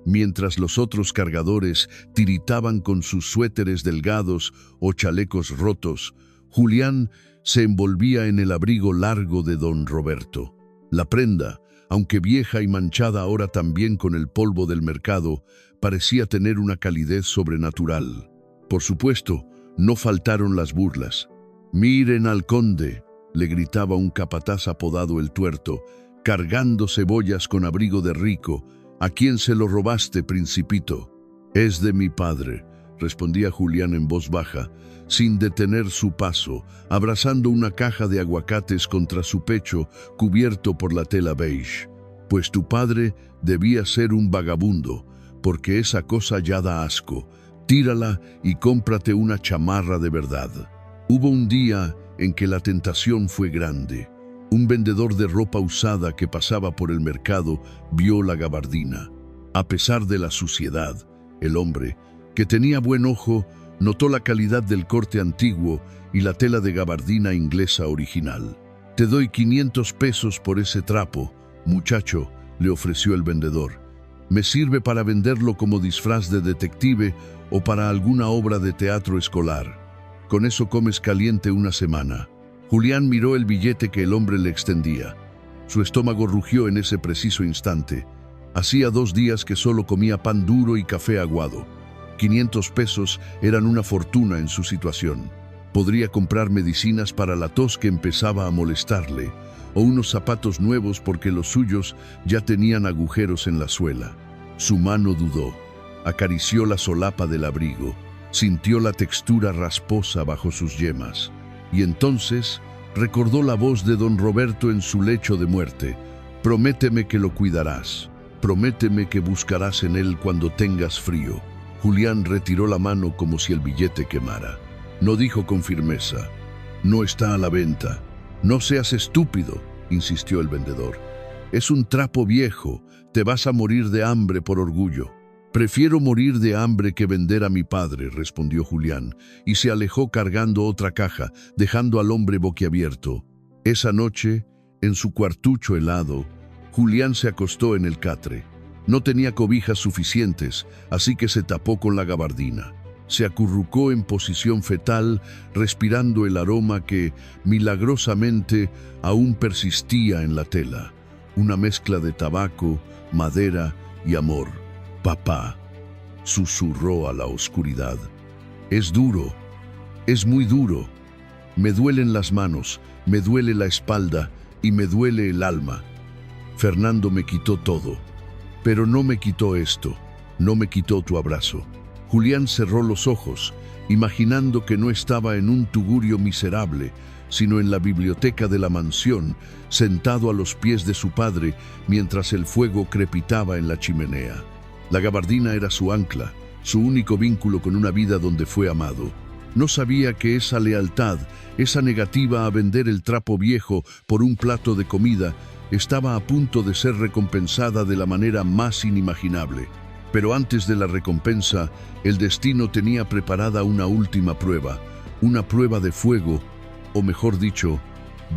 Mientras los otros cargadores tiritaban con sus suéteres delgados o chalecos rotos, Julián se envolvía en el abrigo largo de don Roberto. La prenda, aunque vieja y manchada ahora también con el polvo del mercado, parecía tener una calidez sobrenatural. Por supuesto, no faltaron las burlas. «Miren al conde», le gritaba un capataz apodado el Tuerto, cargando cebollas con abrigo de rico. «¿A quién se lo robaste, principito?» «Es de mi padre», respondía Julián en voz baja, sin detener su paso, abrazando una caja de aguacates contra su pecho cubierto por la tela beige. «Pues tu padre debía ser un vagabundo, porque esa cosa ya da asco. Tírala y cómprate una chamarra de verdad». Hubo un día en que la tentación fue grande. Un vendedor de ropa usada que pasaba por el mercado vio la gabardina. A pesar de la suciedad, el hombre, que tenía buen ojo, notó la calidad del corte antiguo y la tela de gabardina inglesa original. «Te doy 500 pesos por ese trapo, muchacho», le ofreció el vendedor. «Me sirve para venderlo como disfraz de detective o para alguna obra de teatro escolar. Con eso comes caliente una semana». Julián miró el billete que el hombre le extendía. Su estómago rugió en ese preciso instante. Hacía 2 días que solo comía pan duro y café aguado. 500 pesos eran una fortuna en su situación. Podría comprar medicinas para la tos que empezaba a molestarle, o unos zapatos nuevos porque los suyos ya tenían agujeros en la suela. Su mano dudó. Acarició la solapa del abrigo. Sintió la textura rasposa bajo sus yemas. Y entonces recordó la voz de don Roberto en su lecho de muerte. «Prométeme que lo cuidarás. Prométeme que buscarás en él cuando tengas frío». Julián retiró la mano como si el billete quemara. No dijo con firmeza: «No está a la venta». No seas estúpido, insistió el vendedor. Es un trapo viejo, te vas a morir de hambre por orgullo. Prefiero morir de hambre que vender a mi padre, respondió Julián, y se alejó cargando otra caja, dejando al hombre boquiabierto. Esa noche, en su cuartucho helado, Julián se acostó en el catre. No tenía cobijas suficientes, así que se tapó con la gabardina. Se acurrucó en posición fetal, respirando el aroma que, milagrosamente, aún persistía en la tela. Una mezcla de tabaco, madera y amor. «Papá», susurró a la oscuridad. «Es duro, es muy duro. Me duelen las manos, me duele la espalda y me duele el alma. Fernando me quitó todo, pero no me quitó esto, no me quitó tu abrazo». Julián cerró los ojos, imaginando que no estaba en un tugurio miserable, sino en la biblioteca de la mansión, sentado a los pies de su padre mientras el fuego crepitaba en la chimenea. La gabardina era su ancla, su único vínculo con una vida donde fue amado. No sabía que esa lealtad, esa negativa a vender el trapo viejo por un plato de comida, estaba a punto de ser recompensada de la manera más inimaginable. Pero antes de la recompensa, el destino tenía preparada una última prueba, una prueba de fuego, o mejor dicho,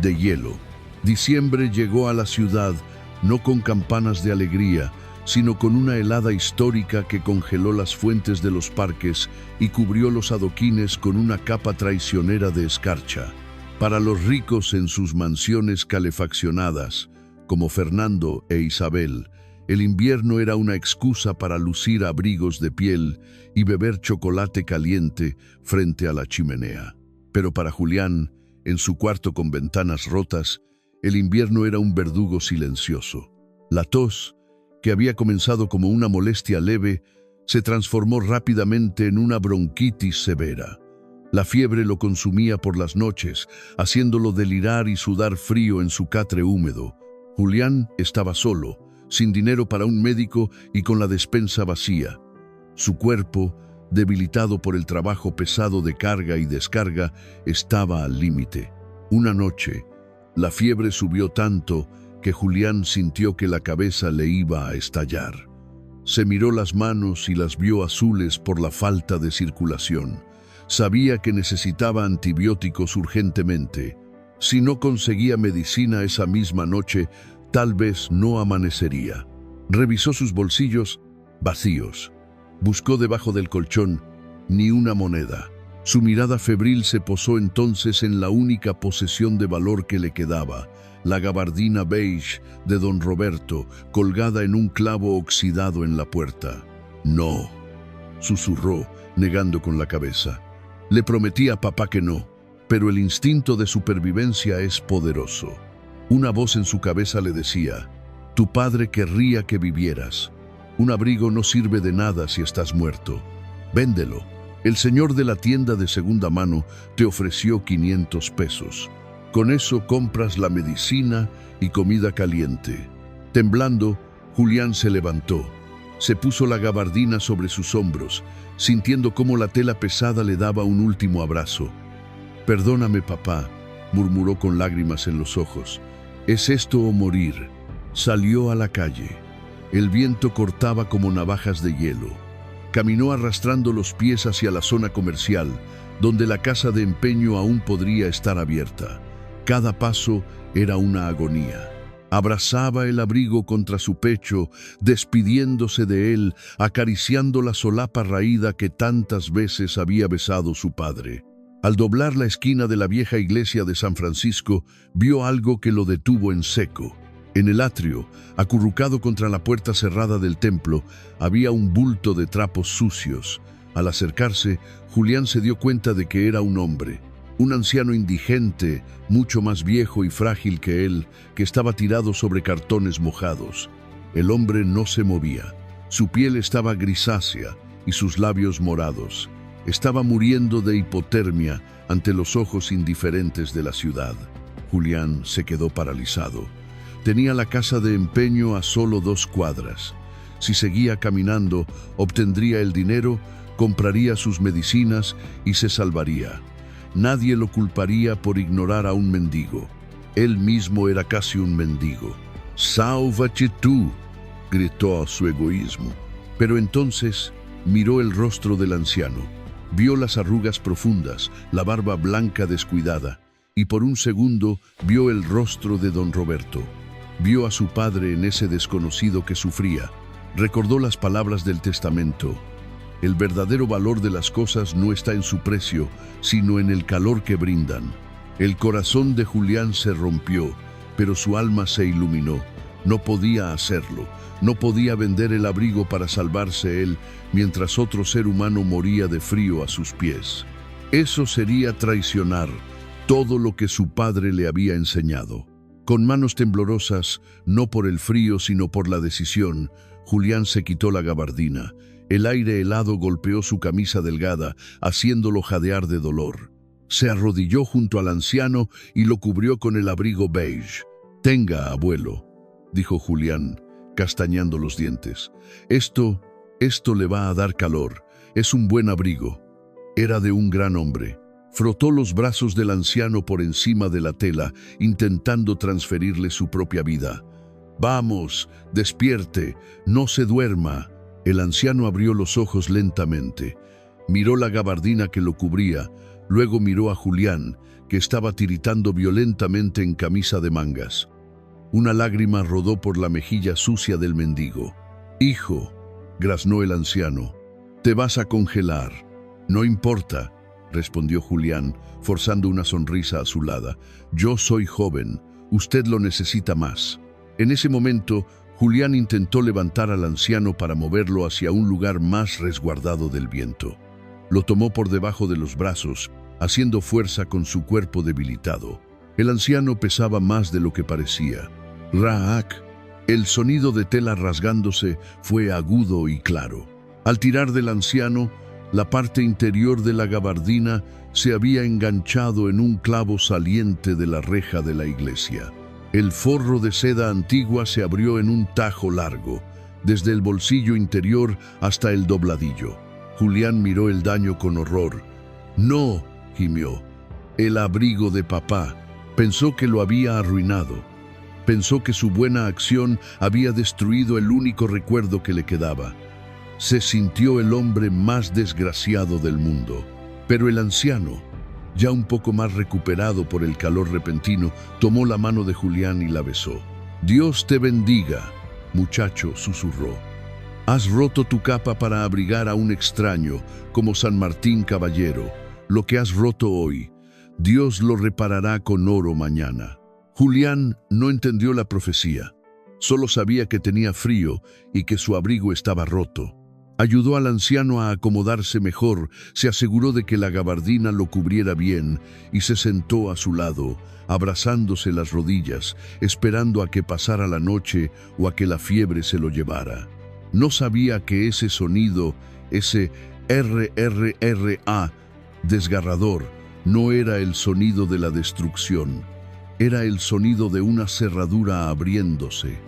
de hielo. Diciembre llegó a la ciudad, no con campanas de alegría, sino con una helada histórica que congeló las fuentes de los parques y cubrió los adoquines con una capa traicionera de escarcha. Para los ricos en sus mansiones calefaccionadas, como Fernando e Isabel, el invierno era una excusa para lucir abrigos de piel y beber chocolate caliente frente a la chimenea. Pero para Julián, en su cuarto con ventanas rotas, el invierno era un verdugo silencioso. La tos, que había comenzado como una molestia leve, se transformó rápidamente en una bronquitis severa. La fiebre lo consumía por las noches, haciéndolo delirar y sudar frío en su catre húmedo. Julián estaba solo, sin dinero para un médico y con la despensa vacía. Su cuerpo, debilitado por el trabajo pesado de carga y descarga, estaba al límite. Una noche, la fiebre subió tanto que Julián sintió que la cabeza le iba a estallar. Se miró las manos y las vio azules por la falta de circulación. Sabía que necesitaba antibióticos urgentemente. Si no conseguía medicina esa misma noche, tal vez no amanecería. Revisó sus bolsillos, vacíos. Buscó debajo del colchón, ni una moneda. Su mirada febril se posó entonces en la única posesión de valor que le quedaba, la gabardina beige de don Roberto, colgada en un clavo oxidado en la puerta. «No», susurró, negando con la cabeza. Le prometí a papá que no, pero el instinto de supervivencia es poderoso. Una voz en su cabeza le decía: «Tu padre querría que vivieras. Un abrigo no sirve de nada si estás muerto. Véndelo. El señor de la tienda de segunda mano te ofreció 500 pesos. Con eso compras la medicina y comida caliente». Temblando, Julián se levantó. Se puso la gabardina sobre sus hombros, sintiendo cómo la tela pesada le daba un último abrazo. «Perdóname, papá», murmuró con lágrimas en los ojos. «Es esto o morir». Salió a la calle. El viento cortaba como navajas de hielo. Caminó arrastrando los pies hacia la zona comercial, donde la casa de empeño aún podría estar abierta. Cada paso era una agonía. Abrazaba el abrigo contra su pecho, despidiéndose de él, acariciando la solapa raída que tantas veces había besado su padre. Al doblar la esquina de la vieja iglesia de San Francisco, vio algo que lo detuvo en seco. En el atrio, acurrucado contra la puerta cerrada del templo, había un bulto de trapos sucios. Al acercarse, Julián se dio cuenta de que era un hombre. Un anciano indigente, mucho más viejo y frágil que él, que estaba tirado sobre cartones mojados. El hombre no se movía. Su piel estaba grisácea y sus labios morados. Estaba muriendo de hipotermia ante los ojos indiferentes de la ciudad. Julián se quedó paralizado. Tenía la casa de empeño a solo 2 cuadras. Si seguía caminando, obtendría el dinero, compraría sus medicinas y se salvaría. Nadie lo culparía por ignorar a un mendigo. Él mismo era casi un mendigo. «Sálvate tú», gritó a su egoísmo. Pero entonces miró el rostro del anciano. Vio las arrugas profundas, la barba blanca descuidada, y por un segundo vio el rostro de don Roberto. Vio a su padre en ese desconocido que sufría. Recordó las palabras del testamento. El verdadero valor de las cosas no está en su precio, sino en el calor que brindan. El corazón de Julián se rompió, pero su alma se iluminó. No podía hacerlo. No podía vender el abrigo para salvarse él, mientras otro ser humano moría de frío a sus pies. Eso sería traicionar todo lo que su padre le había enseñado. Con manos temblorosas, no por el frío sino por la decisión, Julián se quitó la gabardina. El aire helado golpeó su camisa delgada, haciéndolo jadear de dolor. Se arrodilló junto al anciano y lo cubrió con el abrigo beige. «Tenga, abuelo», dijo Julián, castañando los dientes. Esto le va a dar calor. Es un buen abrigo». Era de un gran hombre. Frotó los brazos del anciano por encima de la tela, intentando transferirle su propia vida. «Vamos, despierte, no se duerma». El anciano abrió los ojos lentamente. Miró la gabardina que lo cubría, luego miró a Julián, que estaba tiritando violentamente en camisa de mangas. Una lágrima rodó por la mejilla sucia del mendigo. «Hijo», graznó el anciano, «te vas a congelar». «No importa», respondió Julián, forzando una sonrisa azulada. «Yo soy joven, usted lo necesita más». En ese momento, Julián intentó levantar al anciano para moverlo hacia un lugar más resguardado del viento. Lo tomó por debajo de los brazos, haciendo fuerza con su cuerpo debilitado. El anciano pesaba más de lo que parecía. «Raak». El sonido de tela rasgándose fue agudo y claro. Al tirar del anciano, la parte interior de la gabardina se había enganchado en un clavo saliente de la reja de la iglesia. El forro de seda antigua se abrió en un tajo largo, desde el bolsillo interior hasta el dobladillo. Julián miró el daño con horror. «No», gimió, «el abrigo de papá». Pensó que lo había arruinado. Pensó que su buena acción había destruido el único recuerdo que le quedaba. Se sintió el hombre más desgraciado del mundo. Pero el anciano, ya un poco más recuperado por el calor repentino, tomó la mano de Julián y la besó. «Dios te bendiga», muchacho, susurró. «Has roto tu capa para abrigar a un extraño, como San Martín Caballero. Lo que has roto hoy, Dios lo reparará con oro mañana». Julián no entendió la profecía. Solo sabía que tenía frío y que su abrigo estaba roto. Ayudó al anciano a acomodarse mejor, se aseguró de que la gabardina lo cubriera bien y se sentó a su lado, abrazándose las rodillas, esperando a que pasara la noche o a que la fiebre se lo llevara. No sabía que ese sonido, ese RRRA desgarrador, no era el sonido de la destrucción, era el sonido de una cerradura abriéndose.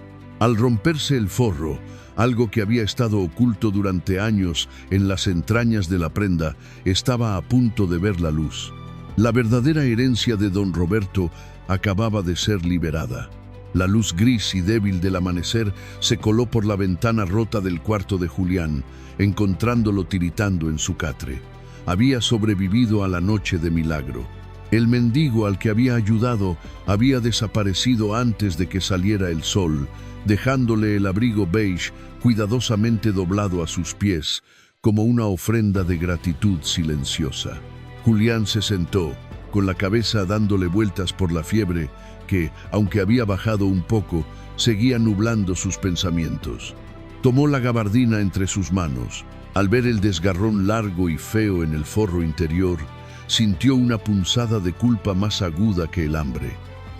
Al romperse el forro, algo que había estado oculto durante años en las entrañas de la prenda estaba a punto de ver la luz. La verdadera herencia de don Roberto acababa de ser liberada. La luz gris y débil del amanecer se coló por la ventana rota del cuarto de Julián, encontrándolo tiritando en su catre. Había sobrevivido a la noche de milagro. El mendigo al que había ayudado había desaparecido antes de que saliera el sol, dejándole el abrigo beige cuidadosamente doblado a sus pies, como una ofrenda de gratitud silenciosa. Julián se sentó, con la cabeza dándole vueltas por la fiebre que, aunque había bajado un poco, seguía nublando sus pensamientos. Tomó la gabardina entre sus manos. Al ver el desgarrón largo y feo en el forro interior, sintió una punzada de culpa más aguda que el hambre.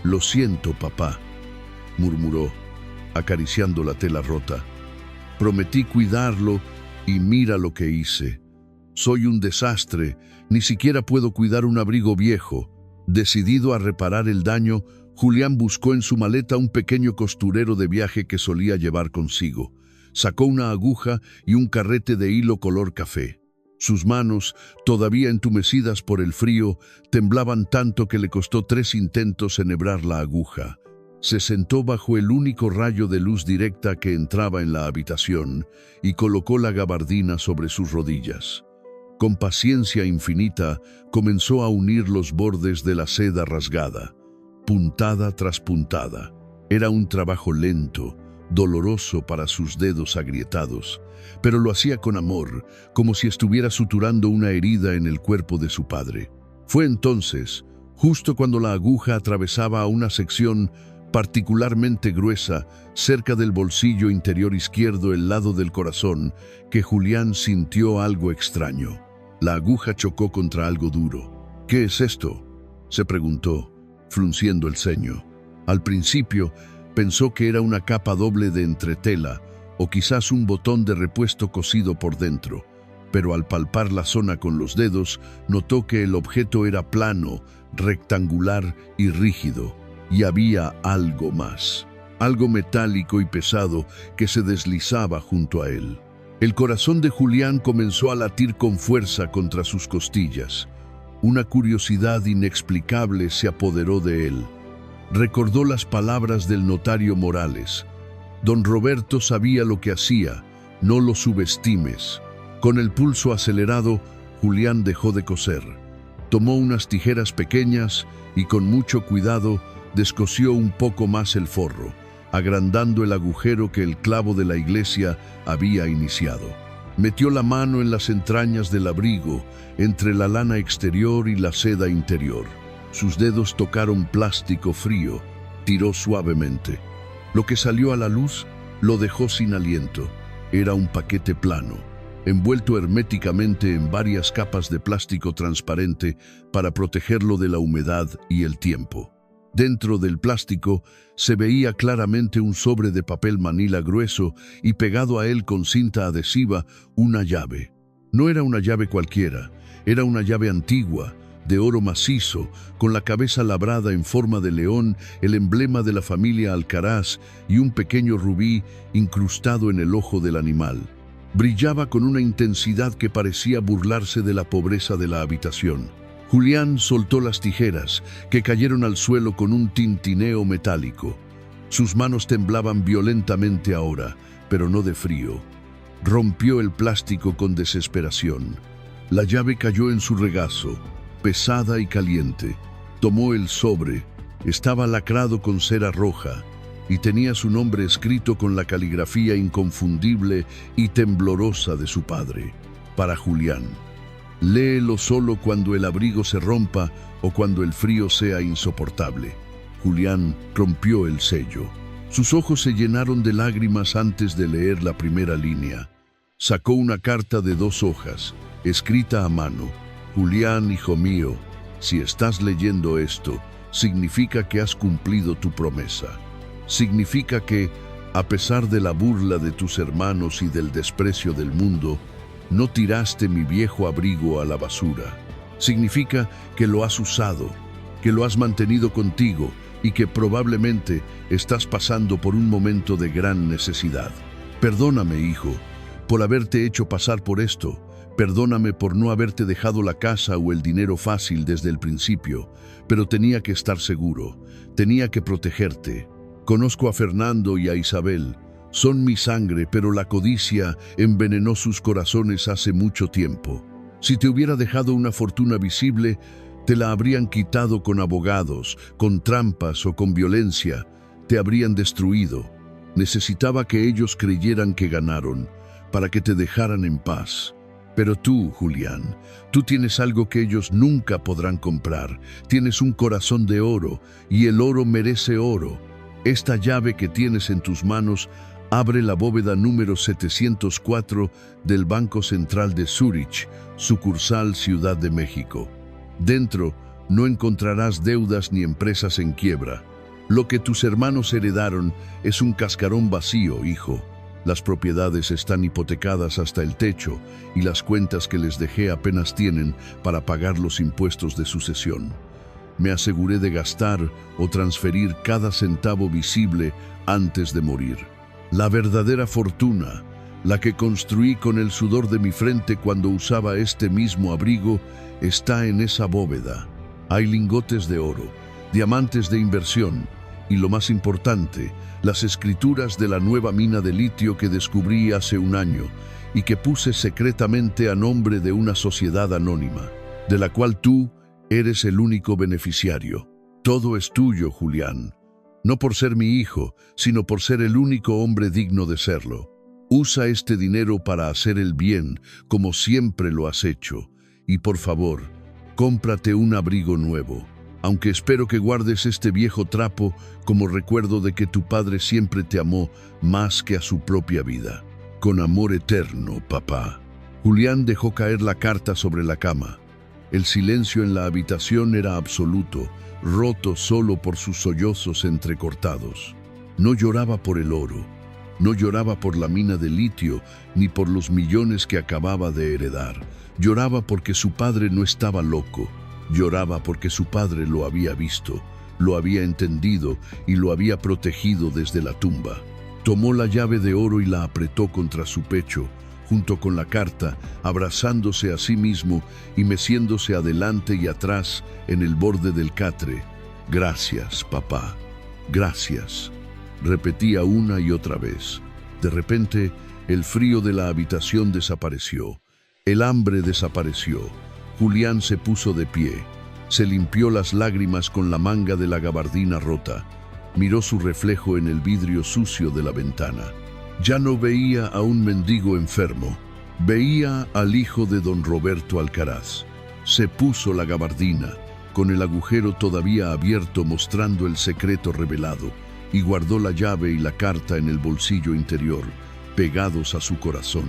«Lo siento, papá», murmuró, acariciando la tela rota. «Prometí cuidarlo y mira lo que hice. Soy un desastre, ni siquiera puedo cuidar un abrigo viejo». Decidido a reparar el daño, Julián buscó en su maleta un pequeño costurero de viaje que solía llevar consigo. Sacó una aguja y un carrete de hilo color café. Sus manos, todavía entumecidas por el frío, temblaban tanto que le costó 3 intentos enhebrar la aguja. Se sentó bajo el único rayo de luz directa que entraba en la habitación y colocó la gabardina sobre sus rodillas. Con paciencia infinita, comenzó a unir los bordes de la seda rasgada, puntada tras puntada. Era un trabajo lento, doloroso para sus dedos agrietados, pero lo hacía con amor, como si estuviera suturando una herida en el cuerpo de su padre. Fue entonces, justo cuando la aguja atravesaba una sección particularmente gruesa cerca del bolsillo interior izquierdo, el lado del corazón, que Julián sintió algo extraño. La aguja chocó contra algo duro. «¿Qué es esto?», se preguntó, frunciendo el ceño. Al principio, pensó que era una capa doble de entretela o quizás un botón de repuesto cosido por dentro, pero al palpar la zona con los dedos, notó que el objeto era plano, rectangular y rígido, y había algo más, algo metálico y pesado que se deslizaba junto a él. El corazón de Julián comenzó a latir con fuerza contra sus costillas. Una curiosidad inexplicable se apoderó de él. Recordó las palabras del notario Morales. Don Roberto sabía lo que hacía, no lo subestimes. Con el pulso acelerado, Julián dejó de coser. Tomó unas tijeras pequeñas y con mucho cuidado descosió un poco más el forro, agrandando el agujero que el clavo de la iglesia había iniciado. Metió la mano en las entrañas del abrigo, entre la lana exterior y la seda interior. Sus dedos tocaron plástico frío, tiró suavemente. Lo que salió a la luz lo dejó sin aliento. Era un paquete plano, envuelto herméticamente en varias capas de plástico transparente para protegerlo de la humedad y el tiempo. Dentro del plástico se veía claramente un sobre de papel manila grueso y pegado a él con cinta adhesiva una llave. No era una llave cualquiera, era una llave antigua, de oro macizo, con la cabeza labrada en forma de león, el emblema de la familia Alcaraz y un pequeño rubí incrustado en el ojo del animal. Brillaba con una intensidad que parecía burlarse de la pobreza de la habitación. Julián soltó las tijeras, que cayeron al suelo con un tintineo metálico. Sus manos temblaban violentamente ahora, pero no de frío. Rompió el plástico con desesperación. La llave cayó en su regazo, pesada y caliente. Tomó el sobre. Estaba lacrado con cera roja y tenía su nombre escrito con la caligrafía inconfundible y temblorosa de su padre. Para Julián. Léelo solo cuando el abrigo se rompa o cuando el frío sea insoportable. Julián rompió el sello. Sus ojos se llenaron de lágrimas antes de leer la primera línea. Sacó una carta de 2 hojas, escrita a mano. Julián, hijo mío, si estás leyendo esto, significa que has cumplido tu promesa. Significa que, a pesar de la burla de tus hermanos y del desprecio del mundo, no tiraste mi viejo abrigo a la basura. Significa que lo has usado, que lo has mantenido contigo y que probablemente estás pasando por un momento de gran necesidad. Perdóname, hijo, por haberte hecho pasar por esto. Perdóname por no haberte dejado la casa o el dinero fácil desde el principio, pero tenía que estar seguro, tenía que protegerte. Conozco a Fernando y a Isabel. Son mi sangre, pero la codicia envenenó sus corazones hace mucho tiempo. Si te hubiera dejado una fortuna visible, te la habrían quitado con abogados, con trampas o con violencia. Te habrían destruido. Necesitaba que ellos creyeran que ganaron, para que te dejaran en paz. Pero tú, Julián, tú tienes algo que ellos nunca podrán comprar. Tienes un corazón de oro, y el oro merece oro. Esta llave que tienes en tus manos abre la bóveda número 704 del Banco Central de Zúrich, sucursal Ciudad de México. Dentro no encontrarás deudas ni empresas en quiebra. Lo que tus hermanos heredaron es un cascarón vacío, hijo. Las propiedades están hipotecadas hasta el techo y las cuentas que les dejé apenas tienen para pagar los impuestos de sucesión. Me aseguré de gastar o transferir cada centavo visible antes de morir. La verdadera fortuna, la que construí con el sudor de mi frente cuando usaba este mismo abrigo, está en esa bóveda. Hay lingotes de oro, diamantes de inversión y, lo más importante, las escrituras de la nueva mina de litio que descubrí hace un año y que puse secretamente a nombre de una sociedad anónima, de la cual tú eres el único beneficiario. Todo es tuyo, Julián, no por ser mi hijo, sino por ser el único hombre digno de serlo. Usa este dinero para hacer el bien, como siempre lo has hecho, y por favor, cómprate un abrigo nuevo, aunque espero que guardes este viejo trapo como recuerdo de que tu padre siempre te amó más que a su propia vida. Con amor eterno, papá. Julián dejó caer la carta sobre la cama. El silencio en la habitación era absoluto, roto solo por sus sollozos entrecortados. No lloraba por el oro, no lloraba por la mina de litio, ni por los millones que acababa de heredar. Lloraba porque su padre no estaba loco. Lloraba porque su padre lo había visto, lo había entendido y lo había protegido desde la tumba. Tomó la llave de oro y la apretó contra su pecho, junto con la carta, abrazándose a sí mismo y meciéndose adelante y atrás en el borde del catre. Gracias, papá. Gracias. Repetía una y otra vez. De repente, el frío de la habitación desapareció. El hambre desapareció. Julián se puso de pie. Se limpió las lágrimas con la manga de la gabardina rota. Miró su reflejo en el vidrio sucio de la ventana. Ya no veía a un mendigo enfermo. Veía al hijo de don Roberto Alcaraz. Se puso la gabardina, con el agujero todavía abierto mostrando el secreto revelado, y guardó la llave y la carta en el bolsillo interior, pegados a su corazón.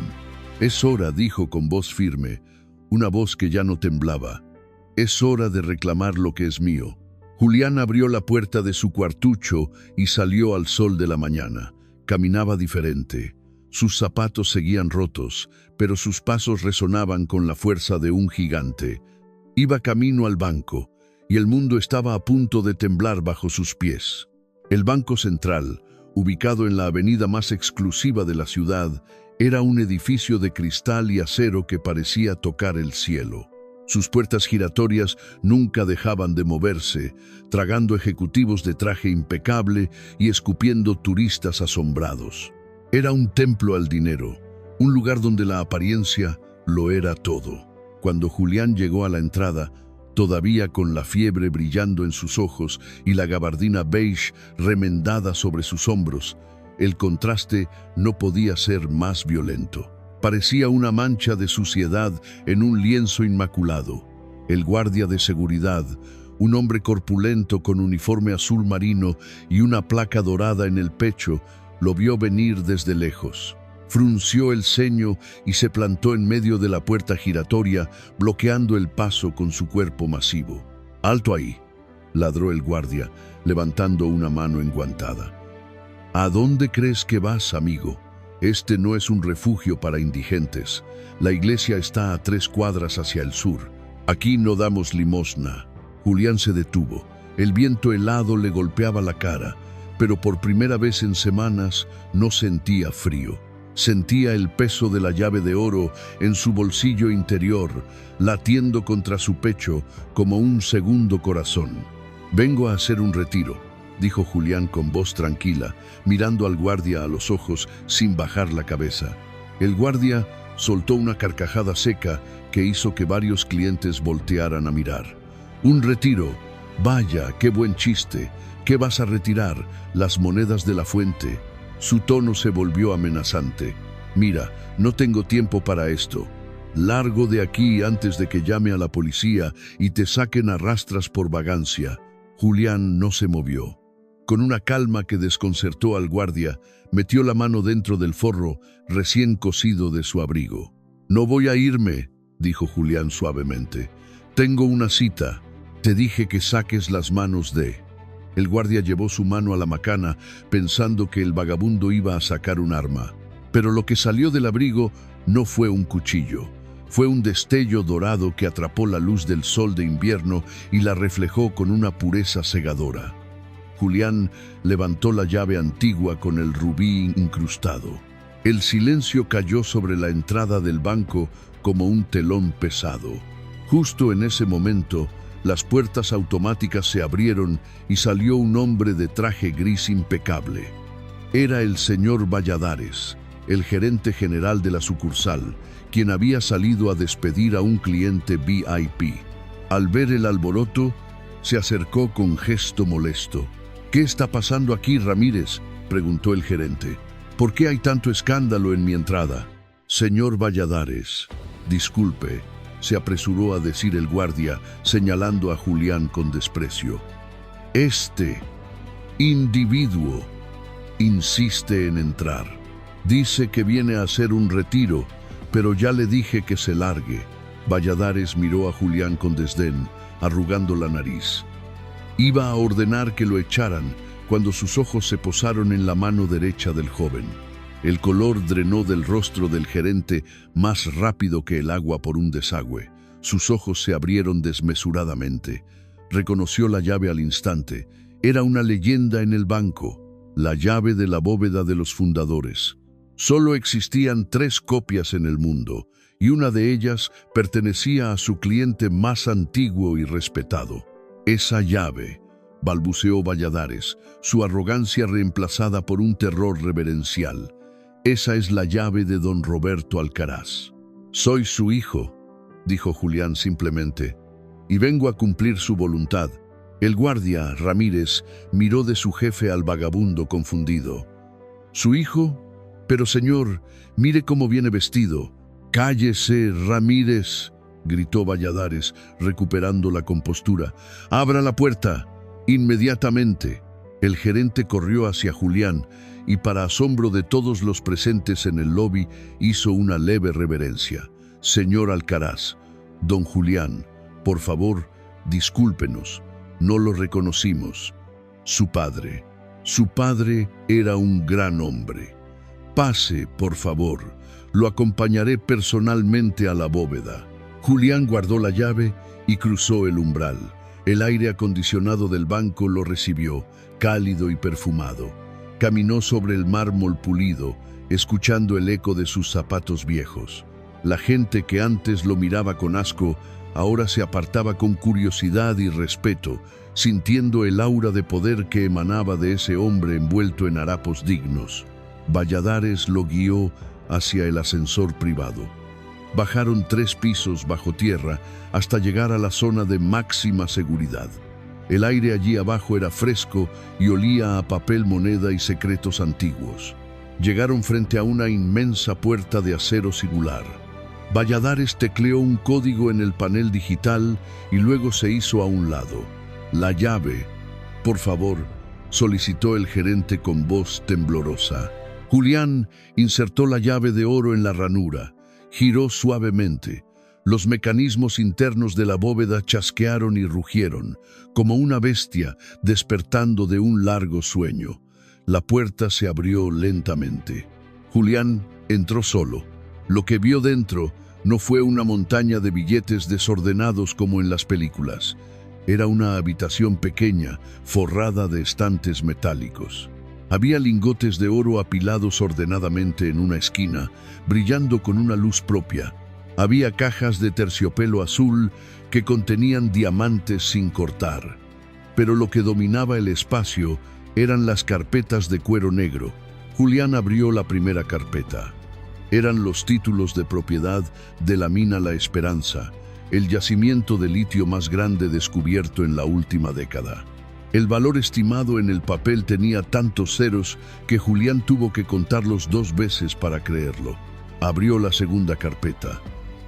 Es hora, dijo con voz firme, una voz que ya no temblaba. Es hora de reclamar lo que es mío. Julián abrió la puerta de su cuartucho y salió al sol de la mañana. Caminaba diferente. Sus zapatos seguían rotos, pero sus pasos resonaban con la fuerza de un gigante. Iba camino al banco, y el mundo estaba a punto de temblar bajo sus pies. El Banco Central, ubicado en la avenida más exclusiva de la ciudad, era un edificio de cristal y acero que parecía tocar el cielo. Sus puertas giratorias nunca dejaban de moverse, tragando ejecutivos de traje impecable y escupiendo turistas asombrados. Era un templo al dinero, un lugar donde la apariencia lo era todo. Cuando Julián llegó a la entrada, todavía con la fiebre brillando en sus ojos y la gabardina beige remendada sobre sus hombros, el contraste no podía ser más violento. Parecía una mancha de suciedad en un lienzo inmaculado. El guardia de seguridad, un hombre corpulento con uniforme azul marino y una placa dorada en el pecho, lo vio venir desde lejos. Frunció el ceño y se plantó en medio de la puerta giratoria, bloqueando el paso con su cuerpo masivo. «¡Alto ahí!», ladró el guardia, levantando una mano enguantada. «¿A dónde crees que vas, amigo? Este no es un refugio para indigentes. La iglesia está a 3 cuadras hacia el sur. Aquí no damos limosna». Julián se detuvo. El viento helado le golpeaba la cara, pero por primera vez en semanas no sentía frío. Sentía el peso de la llave de oro en su bolsillo interior, latiendo contra su pecho como un segundo corazón. «Vengo a hacer un retiro», dijo Julián con voz tranquila, mirando al guardia a los ojos sin bajar la cabeza. El guardia soltó una carcajada seca que hizo que varios clientes voltearan a mirar. «¿Un retiro? Vaya, qué buen chiste. ¿Qué vas a retirar? ¿Las monedas de la fuente?». Su tono se volvió amenazante. «Mira, no tengo tiempo para esto. Largo de aquí antes de que llame a la policía y te saquen a rastras por vagancia». Julián no se movió. Con una calma que desconcertó al guardia, metió la mano dentro del forro recién cosido de su abrigo. «No voy a irme», dijo Julián suavemente. «Tengo una cita. Te dije que saques las manos de...». El guardia llevó su mano a la macana, pensando que el vagabundo iba a sacar un arma. Pero lo que salió del abrigo no fue un cuchillo. Fue un destello dorado que atrapó la luz del sol de invierno y la reflejó con una pureza cegadora. Julián levantó la llave antigua con el rubí incrustado. El silencio cayó sobre la entrada del banco como un telón pesado. Justo en ese momento, las puertas automáticas se abrieron y salió un hombre de traje gris impecable. Era el señor Valladares, el gerente general de la sucursal, quien había salido a despedir a un cliente VIP. Al ver el alboroto, se acercó con gesto molesto. «¿Qué está pasando aquí, Ramírez?», preguntó el gerente. «¿Por qué hay tanto escándalo en mi entrada?» «Señor Valladares, disculpe», se apresuró a decir el guardia, señalando a Julián con desprecio. «Este individuo insiste en entrar. Dice que viene a hacer un retiro, pero ya le dije que se largue». Valladares miró a Julián con desdén, arrugando la nariz. Iba a ordenar que lo echaran cuando sus ojos se posaron en la mano derecha del joven. El color drenó del rostro del gerente más rápido que el agua por un desagüe. Sus ojos se abrieron desmesuradamente. Reconoció la llave al instante. Era una leyenda en el banco, la llave de la bóveda de los fundadores. Solo existían 3 copias en el mundo, y una de ellas pertenecía a su cliente más antiguo y respetado. «Esa llave», balbuceó Valladares, su arrogancia reemplazada por un terror reverencial. «Esa es la llave de don Roberto Alcaraz». «Soy su hijo», dijo Julián simplemente, «y vengo a cumplir su voluntad». El guardia, Ramírez, miró de su jefe al vagabundo confundido. «¿Su hijo? Pero señor, mire cómo viene vestido». «Cállese, Ramírez», gritó Valladares, recuperando la compostura. «Abra la puerta, inmediatamente». El gerente corrió hacia Julián y, para asombro de todos los presentes en el lobby, hizo una leve reverencia. «Señor Alcaraz, don Julián, por favor, discúlpenos, no lo reconocimos. Su padre era un gran hombre. Pase, por favor. Lo acompañaré personalmente a la bóveda». Julián guardó la llave y cruzó el umbral. El aire acondicionado del banco lo recibió, cálido y perfumado. Caminó sobre el mármol pulido, escuchando el eco de sus zapatos viejos. La gente que antes lo miraba con asco, ahora se apartaba con curiosidad y respeto, sintiendo el aura de poder que emanaba de ese hombre envuelto en harapos dignos. Valladares lo guió hacia el ascensor privado. Bajaron 3 pisos bajo tierra hasta llegar a la zona de máxima seguridad. El aire allí abajo era fresco y olía a papel moneda y secretos antiguos. Llegaron frente a una inmensa puerta de acero singular. Valladares tecleó un código en el panel digital y luego se hizo a un lado. «La llave, por favor», solicitó el gerente con voz temblorosa. Julián insertó la llave de oro en la ranura. Giró suavemente. Los mecanismos internos de la bóveda chasquearon y rugieron, como una bestia despertando de un largo sueño. La puerta se abrió lentamente. Julián entró solo. Lo que vio dentro no fue una montaña de billetes desordenados como en las películas. Era una habitación pequeña, forrada de estantes metálicos. Había lingotes de oro apilados ordenadamente en una esquina, brillando con una luz propia. Había cajas de terciopelo azul que contenían diamantes sin cortar. Pero lo que dominaba el espacio eran las carpetas de cuero negro. Julián abrió la primera carpeta. Eran los títulos de propiedad de la mina La Esperanza, el yacimiento de litio más grande descubierto en la última década. El valor estimado en el papel tenía tantos ceros que Julián tuvo que contarlos 2 veces para creerlo. Abrió la segunda carpeta.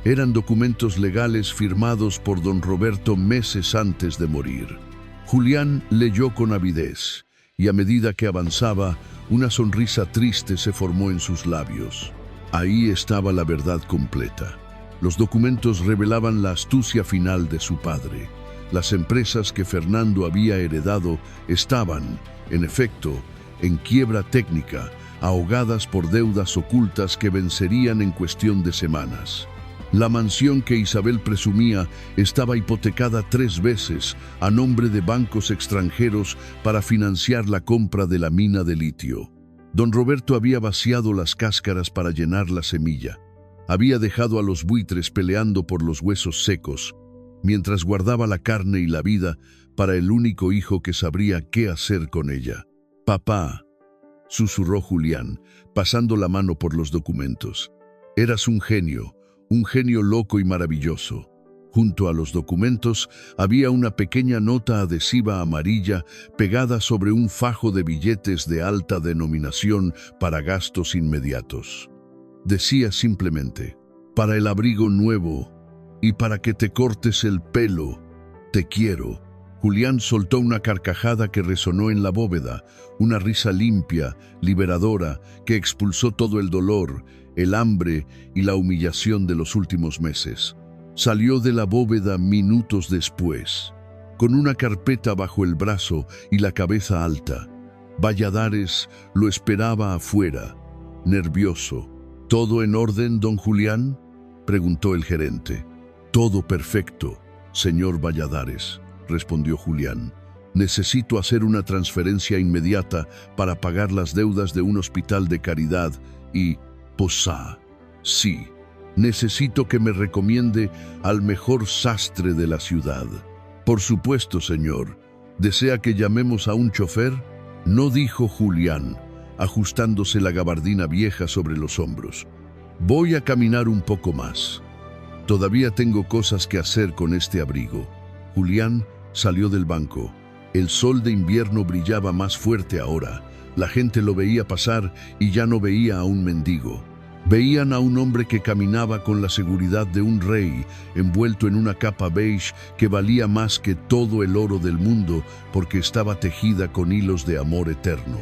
Eran documentos legales firmados por don Roberto meses antes de morir. Julián leyó con avidez, y a medida que avanzaba, una sonrisa triste se formó en sus labios. Ahí estaba la verdad completa. Los documentos revelaban la astucia final de su padre. Las empresas que Fernando había heredado estaban, en efecto, en quiebra técnica, ahogadas por deudas ocultas que vencerían en cuestión de semanas. La mansión que Isabel presumía estaba hipotecada 3 veces a nombre de bancos extranjeros para financiar la compra de la mina de litio. Don Roberto había vaciado las cáscaras para llenar la semilla. Había dejado a los buitres peleando por los huesos secos, mientras guardaba la carne y la vida para el único hijo que sabría qué hacer con ella. «Papá», susurró Julián, pasando la mano por los documentos. «Eras un genio loco y maravilloso». Junto a los documentos había una pequeña nota adhesiva amarilla pegada sobre un fajo de billetes de alta denominación para gastos inmediatos. Decía simplemente: «Para el abrigo nuevo y para que te cortes el pelo, te quiero». Julián soltó una carcajada que resonó en la bóveda, una risa limpia, liberadora, que expulsó todo el dolor, el hambre y la humillación de los últimos meses. Salió de la bóveda minutos después, con una carpeta bajo el brazo y la cabeza alta. Valladares lo esperaba afuera, nervioso. «¿Todo en orden, don Julián?», preguntó el gerente. «Todo perfecto, señor Valladares», respondió Julián. «Necesito hacer una transferencia inmediata para pagar las deudas de un hospital de caridad y... posá. Sí. Necesito que me recomiende al mejor sastre de la ciudad». «Por supuesto, señor. ¿Desea que llamemos a un chofer?», no dijo Julián, ajustándose la gabardina vieja sobre los hombros. «Voy a caminar un poco más. Todavía tengo cosas que hacer con este abrigo». Julián salió del banco. El sol de invierno brillaba más fuerte ahora. La gente lo veía pasar y ya no veía a un mendigo. Veían a un hombre que caminaba con la seguridad de un rey, envuelto en una capa beige que valía más que todo el oro del mundo porque estaba tejida con hilos de amor eterno.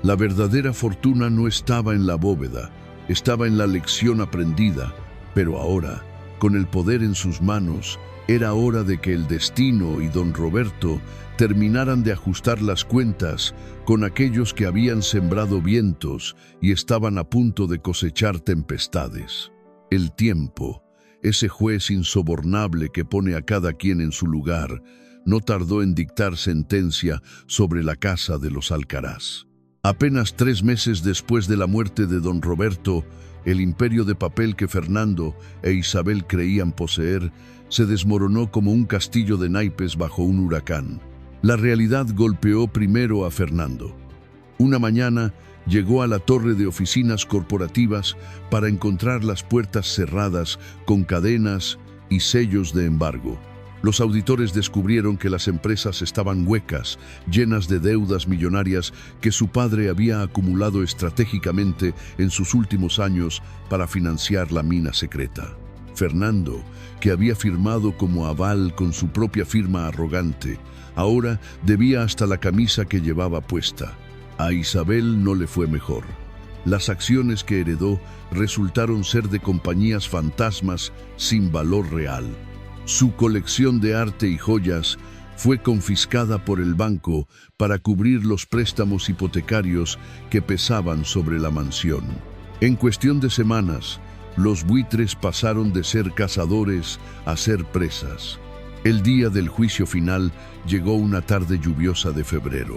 La verdadera fortuna no estaba en la bóveda, estaba en la lección aprendida, pero ahora, con el poder en sus manos, era hora de que el destino y don Roberto terminaran de ajustar las cuentas con aquellos que habían sembrado vientos y estaban a punto de cosechar tempestades. El tiempo, ese juez insobornable que pone a cada quien en su lugar, no tardó en dictar sentencia sobre la casa de los Alcaraz. Apenas 3 meses después de la muerte de don Roberto, el imperio de papel que Fernando e Isabel creían poseer se desmoronó como un castillo de naipes bajo un huracán. La realidad golpeó primero a Fernando. Una mañana llegó a la torre de oficinas corporativas para encontrar las puertas cerradas con cadenas y sellos de embargo. Los auditores descubrieron que las empresas estaban huecas, llenas de deudas millonarias que su padre había acumulado estratégicamente en sus últimos años para financiar la mina secreta. Fernando, que había firmado como aval con su propia firma arrogante, ahora debía hasta la camisa que llevaba puesta. A Isabel no le fue mejor. Las acciones que heredó resultaron ser de compañías fantasmas sin valor real. Su colección de arte y joyas fue confiscada por el banco para cubrir los préstamos hipotecarios que pesaban sobre la mansión. En cuestión de semanas, los buitres pasaron de ser cazadores a ser presas. El día del juicio final llegó una tarde lluviosa de febrero.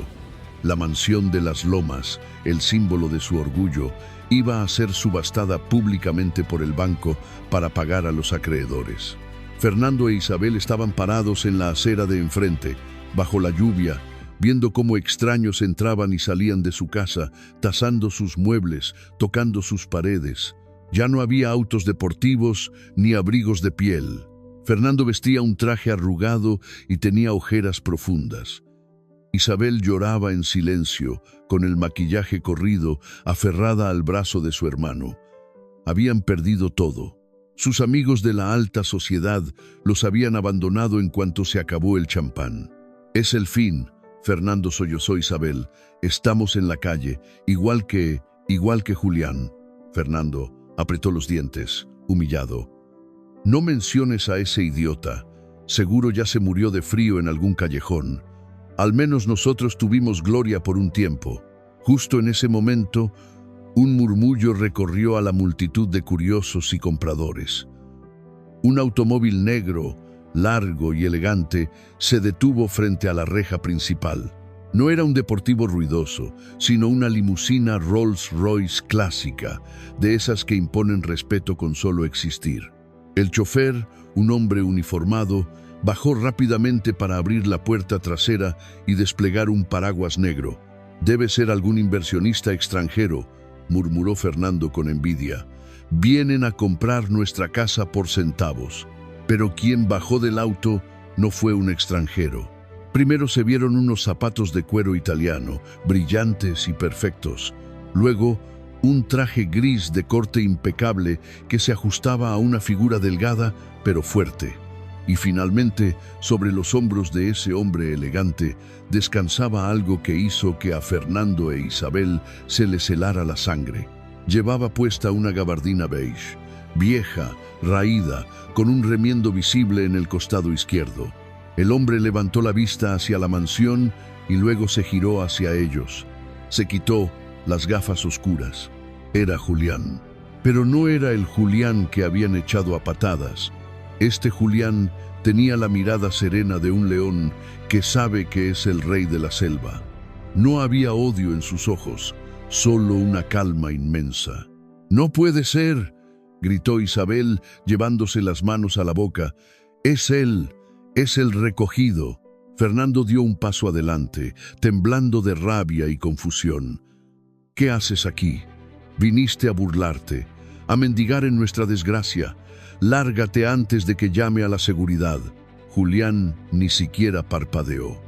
La mansión de las Lomas, el símbolo de su orgullo, iba a ser subastada públicamente por el banco para pagar a los acreedores. Fernando e Isabel estaban parados en la acera de enfrente, bajo la lluvia, viendo cómo extraños entraban y salían de su casa, tasando sus muebles, tocando sus paredes. Ya no había autos deportivos ni abrigos de piel. Fernando vestía un traje arrugado y tenía ojeras profundas. Isabel lloraba en silencio, con el maquillaje corrido, aferrada al brazo de su hermano. Habían perdido todo. Sus amigos de la alta sociedad los habían abandonado en cuanto se acabó el champán. «Es el fin», Fernando sollozó Isabel. «Estamos en la calle, igual que Julián». Fernando apretó los dientes, humillado. «No menciones a ese idiota. Seguro ya se murió de frío en algún callejón. Al menos nosotros tuvimos gloria por un tiempo». Justo en ese momento, un murmullo recorrió a la multitud de curiosos y compradores. Un automóvil negro, largo y elegante, se detuvo frente a la reja principal. No era un deportivo ruidoso, sino una limusina Rolls-Royce clásica, de esas que imponen respeto con solo existir. El chofer, un hombre uniformado, bajó rápidamente para abrir la puerta trasera y desplegar un paraguas negro. «Debe ser algún inversionista extranjero», murmuró Fernando con envidia. «Vienen a comprar nuestra casa por centavos». Pero quien bajó del auto no fue un extranjero. Primero se vieron unos zapatos de cuero italiano, brillantes y perfectos. Luego, un traje gris de corte impecable que se ajustaba a una figura delgada pero fuerte. Y finalmente, sobre los hombros de ese hombre elegante, descansaba algo que hizo que a Fernando e Isabel se les helara la sangre. Llevaba puesta una gabardina beige, vieja, raída, con un remiendo visible en el costado izquierdo. El hombre levantó la vista hacia la mansión y luego se giró hacia ellos. Se quitó las gafas oscuras. Era Julián. Pero no era el Julián que habían echado a patadas. Este Julián tenía la mirada serena de un león que sabe que es el rey de la selva. No había odio en sus ojos, solo una calma inmensa. «¡No puede ser!», gritó Isabel, llevándose las manos a la boca. «Es él, es el recogido». Fernando dio un paso adelante, temblando de rabia y confusión. «¿Qué haces aquí? Viniste a burlarte, a mendigar en nuestra desgracia. Lárgate antes de que llame a la seguridad». Julián ni siquiera parpadeó.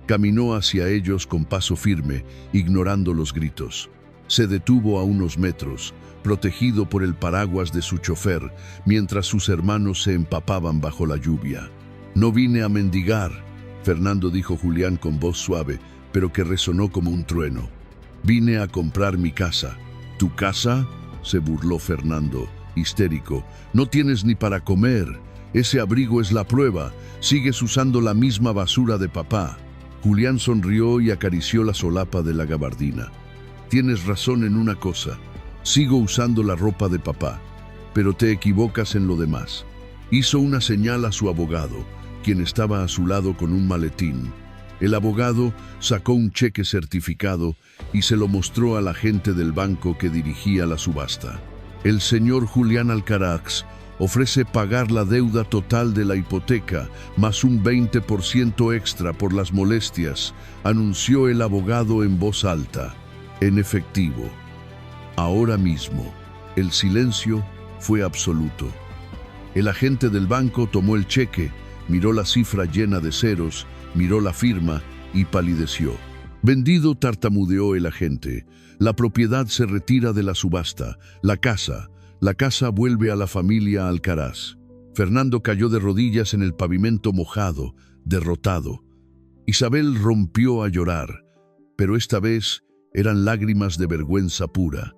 Caminó hacia ellos con paso firme, ignorando los gritos. Se detuvo a unos metros, protegido por el paraguas de su chofer, mientras sus hermanos se empapaban bajo la lluvia. «No vine a mendigar», Fernando dijo Julián con voz suave, pero que resonó como un trueno. «Vine a comprar mi casa». «¿Tu casa?», se burló Fernando, histérico. «No tienes ni para comer. Ese abrigo es la prueba. Sigues usando la misma basura de papá». Julián sonrió y acarició la solapa de la gabardina. «Tienes razón en una cosa. Sigo usando la ropa de papá, pero te equivocas en lo demás». Hizo una señal a su abogado, quien estaba a su lado con un maletín. El abogado sacó un cheque certificado y se lo mostró al agente del banco que dirigía la subasta. «El señor Julián Alcaraz ofrece pagar la deuda total de la hipoteca, más un 20% extra por las molestias», anunció el abogado en voz alta. «En efectivo». Ahora mismo. El silencio fue absoluto. El agente del banco tomó el cheque, miró la cifra llena de ceros, miró la firma y palideció. «Vendido», tartamudeó el agente. «La propiedad se retira de la subasta. La casa vuelve a la familia Alcaraz». Fernando cayó de rodillas en el pavimento mojado, derrotado. Isabel rompió a llorar, pero esta vez eran lágrimas de vergüenza pura.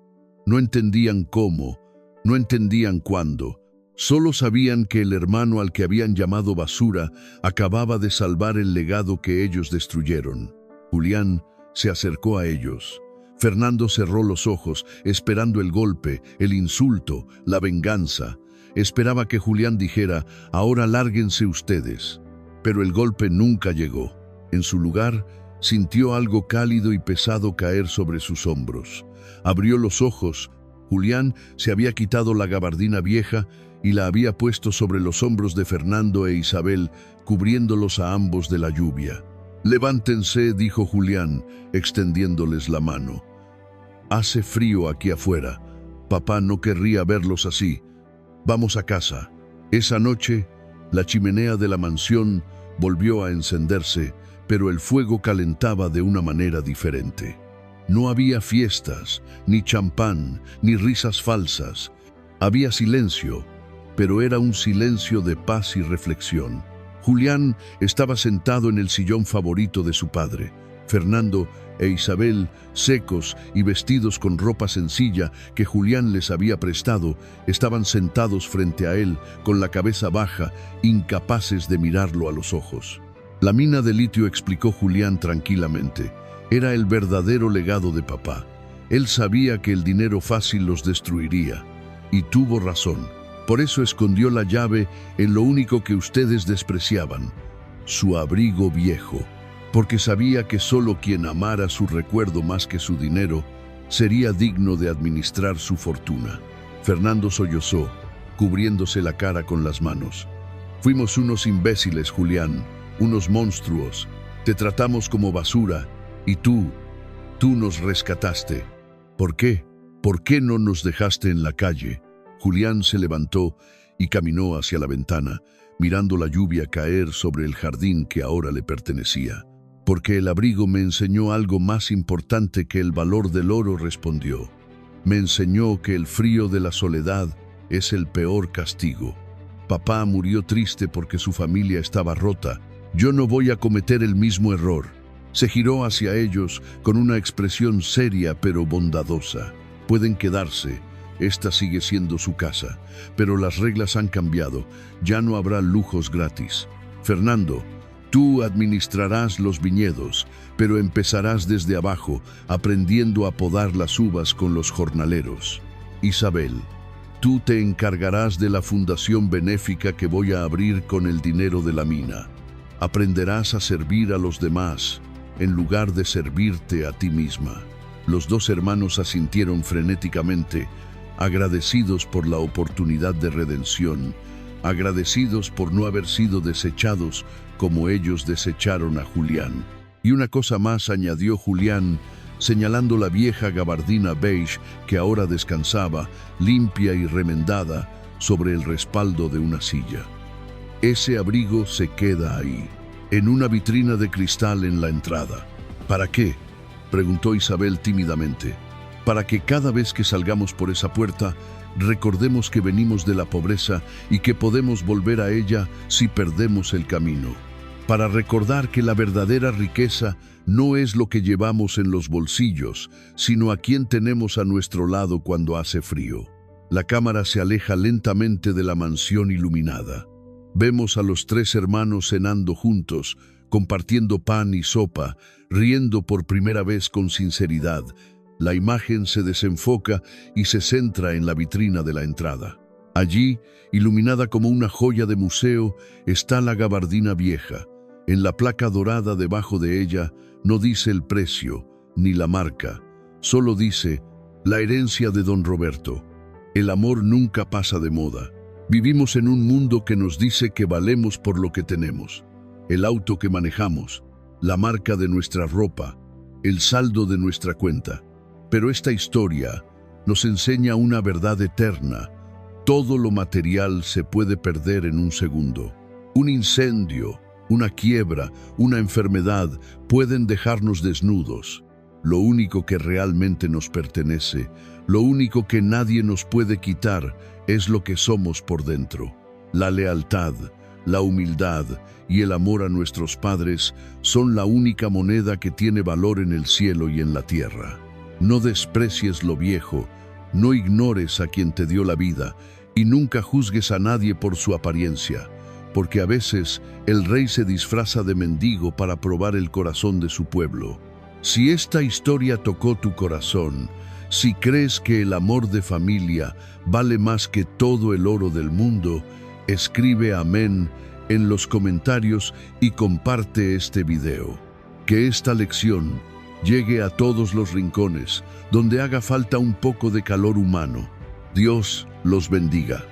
No entendían cómo, no entendían cuándo. Solo sabían que el hermano al que habían llamado basura acababa de salvar el legado que ellos destruyeron. Julián se acercó a ellos. Fernando cerró los ojos, esperando el golpe, el insulto, la venganza. Esperaba que Julián dijera: «Ahora lárguense ustedes». Pero el golpe nunca llegó. En su lugar, sintió algo cálido y pesado caer sobre sus hombros. Abrió los ojos. Julián se había quitado la gabardina vieja y la había puesto sobre los hombros de Fernando e Isabel, cubriéndolos a ambos de la lluvia. «Levántense», dijo Julián, extendiéndoles la mano. «Hace frío aquí afuera. Papá no querría verlos así. Vamos a casa». Esa noche, la chimenea de la mansión volvió a encenderse, pero el fuego calentaba de una manera diferente. No había fiestas, ni champán, ni risas falsas. Había silencio, pero era un silencio de paz y reflexión. Julián estaba sentado en el sillón favorito de su padre. Fernando e Isabel, secos y vestidos con ropa sencilla que Julián les había prestado, estaban sentados frente a él, con la cabeza baja, incapaces de mirarlo a los ojos. «La mina de litio», explicó Julián tranquilamente, «era el verdadero legado de papá. Él sabía que el dinero fácil los destruiría. Y tuvo razón. Por eso escondió la llave en lo único que ustedes despreciaban, su abrigo viejo. porque sabía que solo quien amara su recuerdo más que su dinero sería digno de administrar su fortuna. Fernando sollozó, cubriéndose la cara con las manos. Fuimos unos imbéciles, Julián, unos monstruos. Te tratamos como basura y tú nos rescataste. ¿Por qué? ¿Por qué no nos dejaste en la calle? Julián se levantó y caminó hacia la ventana, mirando la lluvia caer sobre el jardín que ahora le pertenecía. Porque el abrigo me enseñó algo más importante que el valor del oro, respondió. Me enseñó que el frío de la soledad es el peor castigo. Papá murió triste porque su familia estaba rota. Yo no voy a cometer el mismo error. Se giró hacia ellos con una expresión seria pero bondadosa. Pueden quedarse. Esta sigue siendo su casa, pero las reglas han cambiado. Ya no habrá lujos gratis. Fernando, tú administrarás los viñedos, pero empezarás desde abajo, aprendiendo a podar las uvas con los jornaleros. Isabel, tú te encargarás de la fundación benéfica que voy a abrir con el dinero de la mina. Aprenderás a servir a los demás, en lugar de servirte a ti misma. Los dos hermanos asintieron frenéticamente, agradecidos por la oportunidad de redención, agradecidos por no haber sido desechados como ellos desecharon a Julián. Y una cosa más, añadió Julián, señalando la vieja gabardina beige que ahora descansaba, limpia y remendada, sobre el respaldo de una silla. Ese abrigo se queda ahí, en una vitrina de cristal en la entrada. ¿Para qué?, preguntó Isabel tímidamente. Para que cada vez que salgamos por esa puerta, recordemos que venimos de la pobreza y que podemos volver a ella si perdemos el camino. Para recordar que la verdadera riqueza no es lo que llevamos en los bolsillos, sino a quien tenemos a nuestro lado cuando hace frío. La cámara se aleja lentamente de la mansión iluminada. Vemos a los tres hermanos cenando juntos, compartiendo pan y sopa, riendo por primera vez con sinceridad. La imagen se desenfoca y se centra en la vitrina de la entrada. Allí, iluminada como una joya de museo, está la gabardina vieja. En la placa dorada debajo de ella no dice el precio ni la marca, solo dice la herencia de don Roberto. El amor nunca pasa de moda. Vivimos en un mundo que nos dice que valemos por lo que tenemos. El auto que manejamos, la marca de nuestra ropa, el saldo de nuestra cuenta. Pero esta historia nos enseña una verdad eterna. Todo lo material se puede perder en un segundo. Un incendio, una quiebra, una enfermedad pueden dejarnos desnudos. Lo único que realmente nos pertenece, lo único que nadie nos puede quitar, es lo que somos por dentro. La lealtad, la humildad y el amor a nuestros padres son la única moneda que tiene valor en el cielo y en la tierra. No desprecies lo viejo, no ignores a quien te dio la vida y nunca juzgues a nadie por su apariencia, porque a veces el rey se disfraza de mendigo para probar el corazón de su pueblo. Si esta historia tocó tu corazón, si crees que el amor de familia vale más que todo el oro del mundo, escribe amén en los comentarios y comparte este video. Que esta lección llegue a todos los rincones donde haga falta un poco de calor humano. Dios los bendiga.